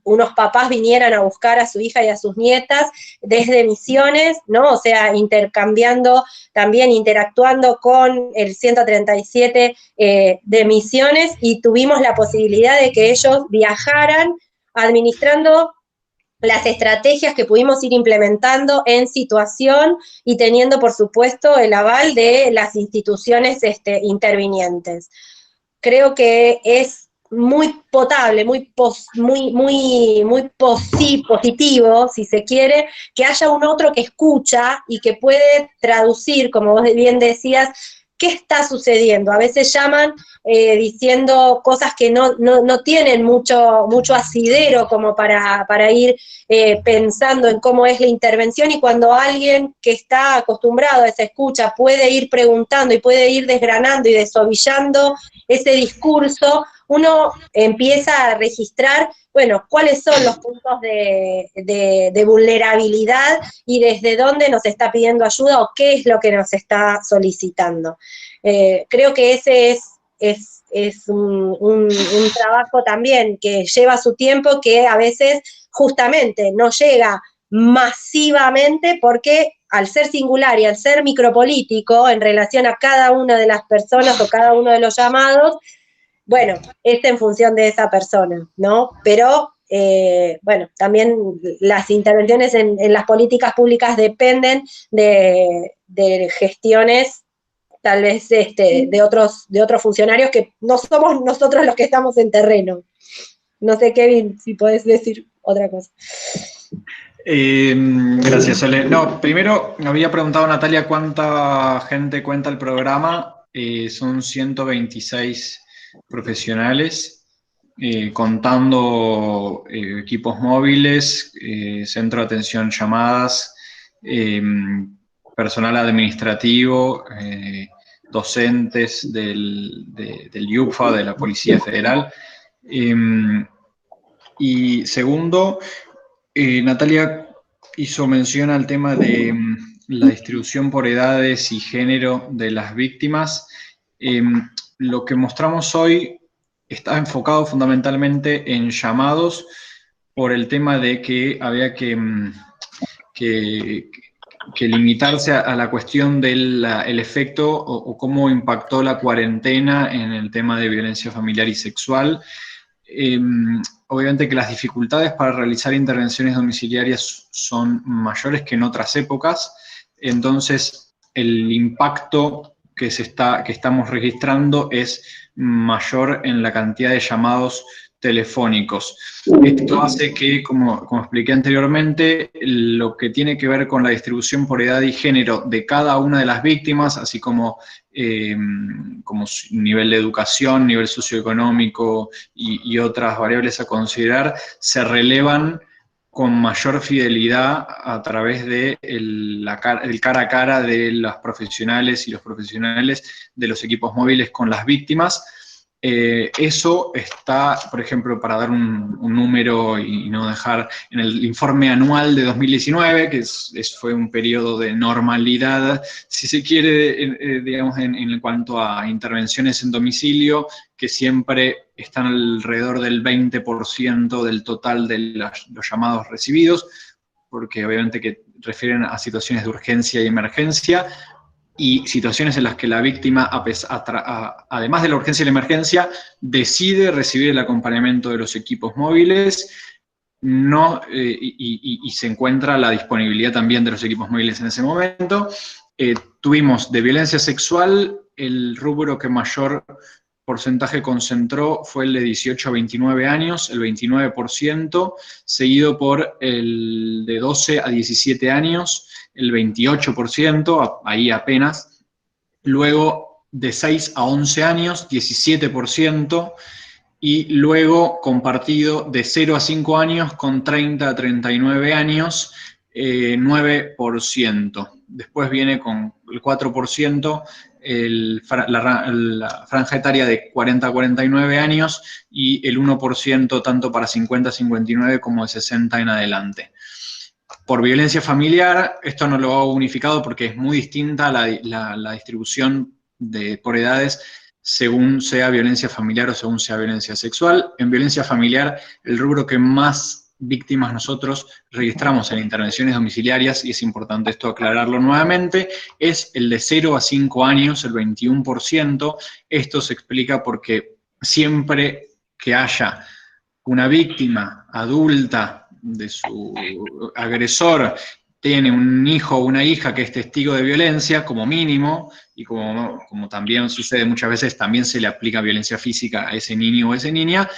unos papás vinieran a buscar a su hija y a sus nietas desde Misiones, ¿no? O sea, intercambiando, también interactuando con el 137 de Misiones, y tuvimos la posibilidad de que ellos viajaran administrando las estrategias que pudimos ir implementando en situación y teniendo, por supuesto, el aval de las instituciones intervinientes. Creo que es muy potable, muy positivo, si se quiere, que haya un otro que escucha y que puede traducir, como vos bien decías, qué está sucediendo. A veces llaman diciendo cosas que no tienen mucho asidero como para ir pensando en cómo es la intervención, y cuando alguien que está acostumbrado a esa escucha puede ir preguntando y puede ir desgranando y desovillando ese discurso, uno empieza a registrar, bueno, cuáles son los puntos de vulnerabilidad y desde dónde nos está pidiendo ayuda o qué es lo que nos está solicitando. Creo que ese es un trabajo también que lleva su tiempo, que a veces justamente no llega masivamente porque al ser singular y al ser micropolítico en relación a cada una de las personas o cada uno de los llamados, bueno, es en función de esa persona, ¿no? Pero bueno, también las intervenciones en las políticas públicas dependen de gestiones tal vez de otros funcionarios que no somos nosotros los que estamos en terreno. No sé, Kevin, si podés decir otra cosa. Gracias, Sole. No, primero me había preguntado Natalia cuánta gente cuenta el programa. Son 126 profesionales, contando equipos móviles, centro de atención llamadas, personal administrativo, docentes del IUPFA, de la Policía Federal. Y segundo, Natalia hizo mención al tema de la distribución por edades y género de las víctimas. Lo que mostramos hoy está enfocado fundamentalmente en llamados por el tema de que había que limitarse a la cuestión del efecto o cómo impactó la cuarentena en el tema de violencia familiar y sexual. Obviamente que las dificultades para realizar intervenciones domiciliarias son mayores que en otras épocas, entonces el impacto que estamos registrando es mayor en la cantidad de llamados telefónicos. Esto hace que, como expliqué anteriormente, lo que tiene que ver con la distribución por edad y género de cada una de las víctimas, así como nivel de educación, nivel socioeconómico y otras variables a considerar, se relevan con mayor fidelidad a través de el cara a cara de las profesionales y los profesionales de los equipos móviles con las víctimas. Eso está, por ejemplo, para dar un número y no dejar, en el informe anual de 2019, que fue un periodo de normalidad, si se quiere, digamos, en cuanto a intervenciones en domicilio, que siempre están alrededor del 20% del total de los llamados recibidos, porque obviamente que refieren a situaciones de urgencia y emergencia, y situaciones en las que la víctima, además de la urgencia y la emergencia, decide recibir el acompañamiento de los equipos móviles, y se encuentra la disponibilidad también de los equipos móviles en ese momento. Tuvimos de violencia sexual, el rubro que mayor porcentaje concentró fue el de 18 a 29 años, el 29%, seguido por el de 12 a 17 años, el 28%, ahí apenas. Luego de 6 a 11 años, 17%, y luego compartido de 0 a 5 años con 30 a 39 años, 9%. Después viene con el 4% la franja etaria de 40 a 49 años y el 1% tanto para 50 a 59 como de 60 en adelante. Por violencia familiar, esto no lo ha unificado porque es muy distinta la distribución por edades según sea violencia familiar o según sea violencia sexual. En violencia familiar, el rubro que más víctimas nosotros registramos en intervenciones domiciliarias, y es importante esto aclararlo nuevamente, es el de 0 a 5 años, el 21%. Esto se explica porque siempre que haya una víctima adulta de su agresor, tiene un hijo o una hija que es testigo de violencia, como mínimo, y como también sucede muchas veces, también se le aplica violencia física a ese niño o a esa niña.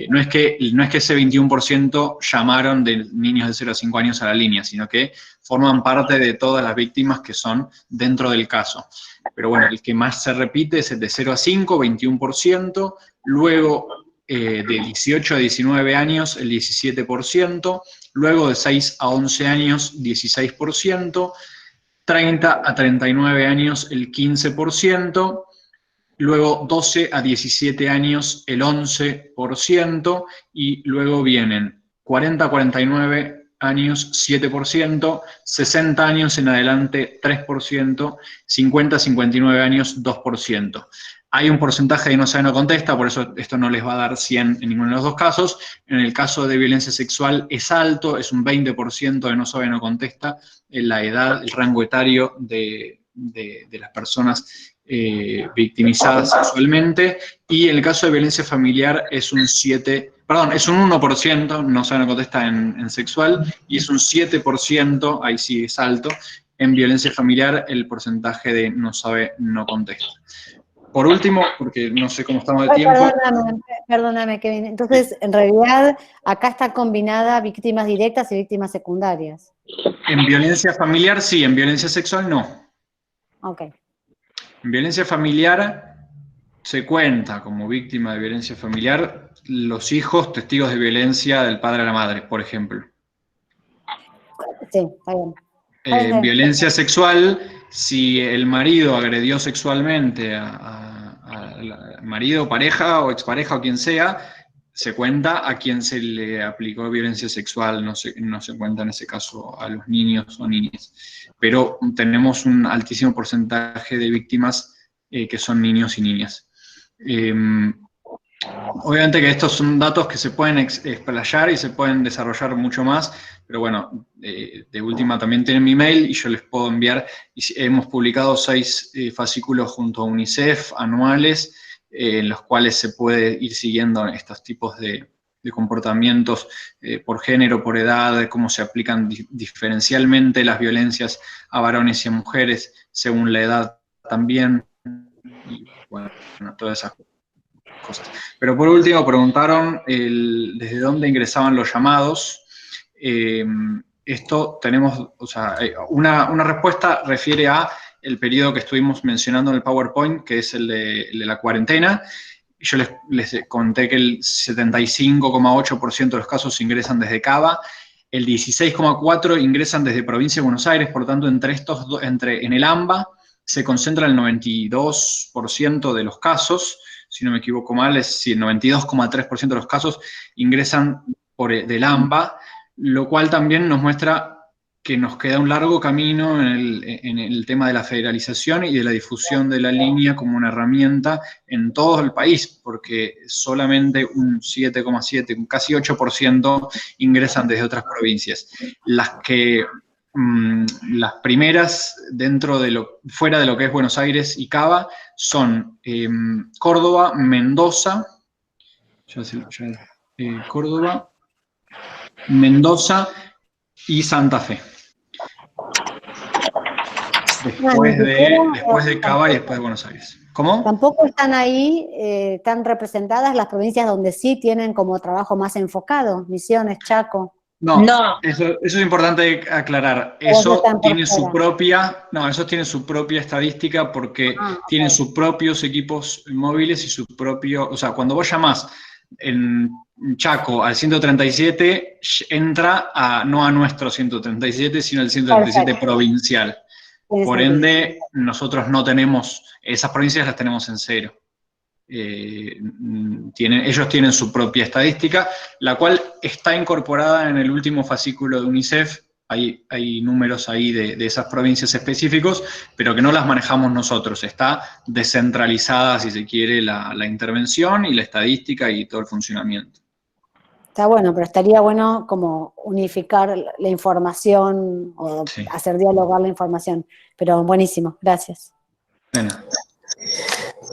No es que ese 21% llamaron de niños de 0 a 5 años a la línea, sino que forman parte de todas las víctimas que son dentro del caso. Pero bueno, el que más se repite es el de 0 a 5, 21%, luego de 18 a 19 años, el 17%, luego de 6 a 11 años, 16%, 30 a 39 años, el 15%, luego 12 a 17 años, el 11%, y luego vienen 40 a 49 años, 7%, 60 años en adelante, 3%, 50 a 59 años, 2%. Hay un porcentaje de no sabe no contesta, por eso esto no les va a dar 100 en ninguno de los dos casos. En el caso de violencia sexual es alto, es un 20% de no sabe no contesta, en la edad, el rango etario de las personas victimizadas sexualmente, y en el caso de violencia familiar es un 1%, no se contesta en sexual, y es un 7%, ahí sí es alto, en violencia familiar el porcentaje de no sabe, no contesta. Por último, porque no sé cómo estamos de tiempo. Perdóname, Kevin. Entonces, en realidad, acá está combinada víctimas directas y víctimas secundarias. En violencia familiar sí, en violencia sexual no. Ok. En violencia familiar se cuenta como víctima de violencia familiar los hijos testigos de violencia del padre a la madre, por ejemplo. Sí, está bien. En violencia sexual, si el marido agredió sexualmente al marido, pareja o expareja o quien sea, se cuenta a quien se le aplicó violencia sexual, no se cuenta en ese caso a los niños o niñas. Pero tenemos un altísimo porcentaje de víctimas que son niños y niñas. Obviamente que estos son datos que se pueden explayar y se pueden desarrollar mucho más, pero bueno, de última también tienen mi mail y yo les puedo enviar. Hemos publicado 6 fascículos junto a UNICEF anuales, en los cuales se puede ir siguiendo estos tipos de comportamientos por género, por edad, cómo se aplican diferencialmente las violencias a varones y a mujeres según la edad también, y bueno, todas esas cosas. Pero por último preguntaron desde dónde ingresaban los llamados. Esto tenemos, o sea, una respuesta refiere a el periodo que estuvimos mencionando en el PowerPoint, que es el de la cuarentena. Yo les conté que el 75,8% de los casos ingresan desde Cava, el 16,4% ingresan desde Provincia de Buenos Aires, por lo tanto, en el AMBA se concentra el 92% de los casos, si no me equivoco mal, el 92,3% de los casos ingresan del AMBA, lo cual también nos muestra que nos queda un largo camino en el tema de la federalización y de la difusión de la línea como una herramienta en todo el país, porque solamente un 7,7, casi 8% ingresan desde otras provincias. Las primeras fuera de lo que es Buenos Aires y Cava son Córdoba, Mendoza, Córdoba, Mendoza y Santa Fe. Después de Cava y después de Buenos Aires. ¿Cómo? Tampoco están ahí tan representadas las provincias donde sí tienen como trabajo más enfocado, Misiones, Chaco. No. Eso es importante aclarar. Eso tiene su propia estadística porque tienen sus propios equipos móviles y su propio, o sea, cuando vos llamás en Chaco al 137, entra no a nuestro 137, sino al 137 provincial. Por ende, nosotros no tenemos, esas provincias las tenemos en cero. Ellos tienen su propia estadística, la cual está incorporada en el último fascículo de UNICEF. Hay números ahí de esas provincias específicos, pero que no las manejamos nosotros. Está descentralizada, si se quiere, la intervención y la estadística y todo el funcionamiento. Está bueno, pero estaría bueno como unificar la información o hacer dialogar la información. Pero buenísimo, gracias.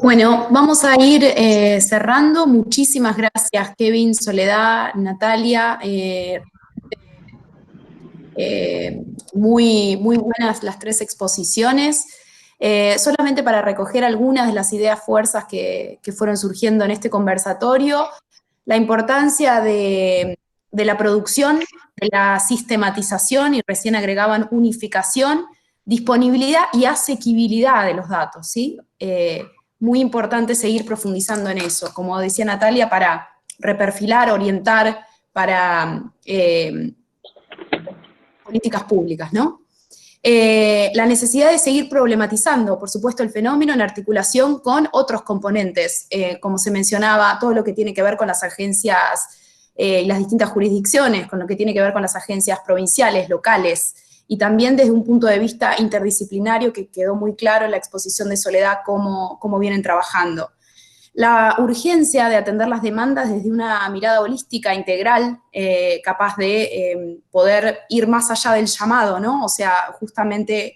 Bueno, vamos a ir cerrando. Muchísimas gracias, Kevin, Soledad, Natalia. Muy buenas las 3 exposiciones. Solamente para recoger algunas de las ideas fuerzas que fueron surgiendo en este conversatorio, la importancia de la producción, de la sistematización, y recién agregaban unificación, disponibilidad y asequibilidad de los datos, ¿sí? Muy importante seguir profundizando en eso, como decía Natalia, para reperfilar, orientar, para políticas públicas, ¿no? La necesidad de seguir problematizando, por supuesto, el fenómeno en articulación con otros componentes, como se mencionaba, todo lo que tiene que ver con las agencias y las distintas jurisdicciones, con lo que tiene que ver con las agencias provinciales, locales, y también desde un punto de vista interdisciplinario que quedó muy claro en la exposición de Soledad cómo vienen trabajando. La urgencia de atender las demandas desde una mirada holística, integral, capaz de poder ir más allá del llamado, ¿no? O sea, justamente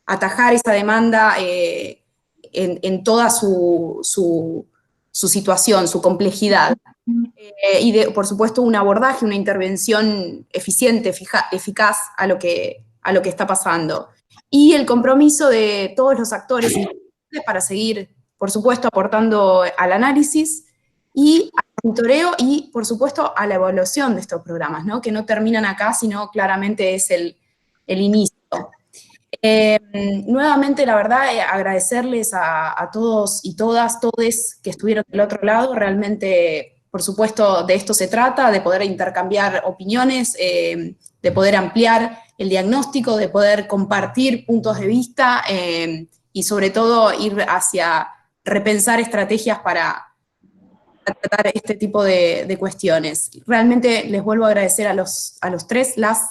atajar esa demanda en toda su situación, su complejidad. Y por supuesto un abordaje, una intervención eficiente, eficaz a lo que está pasando. Y el compromiso de todos los actores para seguir, por supuesto, aportando al análisis y al monitoreo y, por supuesto, a la evaluación de estos programas, ¿no? Que no terminan acá, sino claramente es el inicio. Nuevamente, la verdad, agradecerles a todos y todas, todes que estuvieron del otro lado. Realmente, por supuesto, de esto se trata, de poder intercambiar opiniones, de poder ampliar el diagnóstico, de poder compartir puntos de vista y sobre todo ir hacia repensar estrategias para tratar este tipo de cuestiones. Realmente les vuelvo a agradecer a los tres, las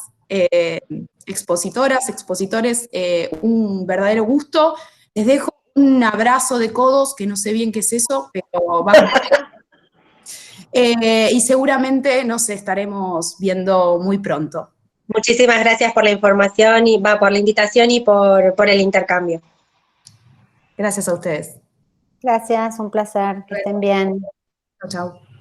expositoras, expositores, un verdadero gusto. Les dejo un abrazo de codos, que no sé bien qué es eso, pero vamos. Y seguramente nos estaremos viendo muy pronto. Muchísimas gracias por la información, y por la invitación y por el intercambio. Gracias a ustedes. Gracias, un placer, que estén bien. Chao, chao.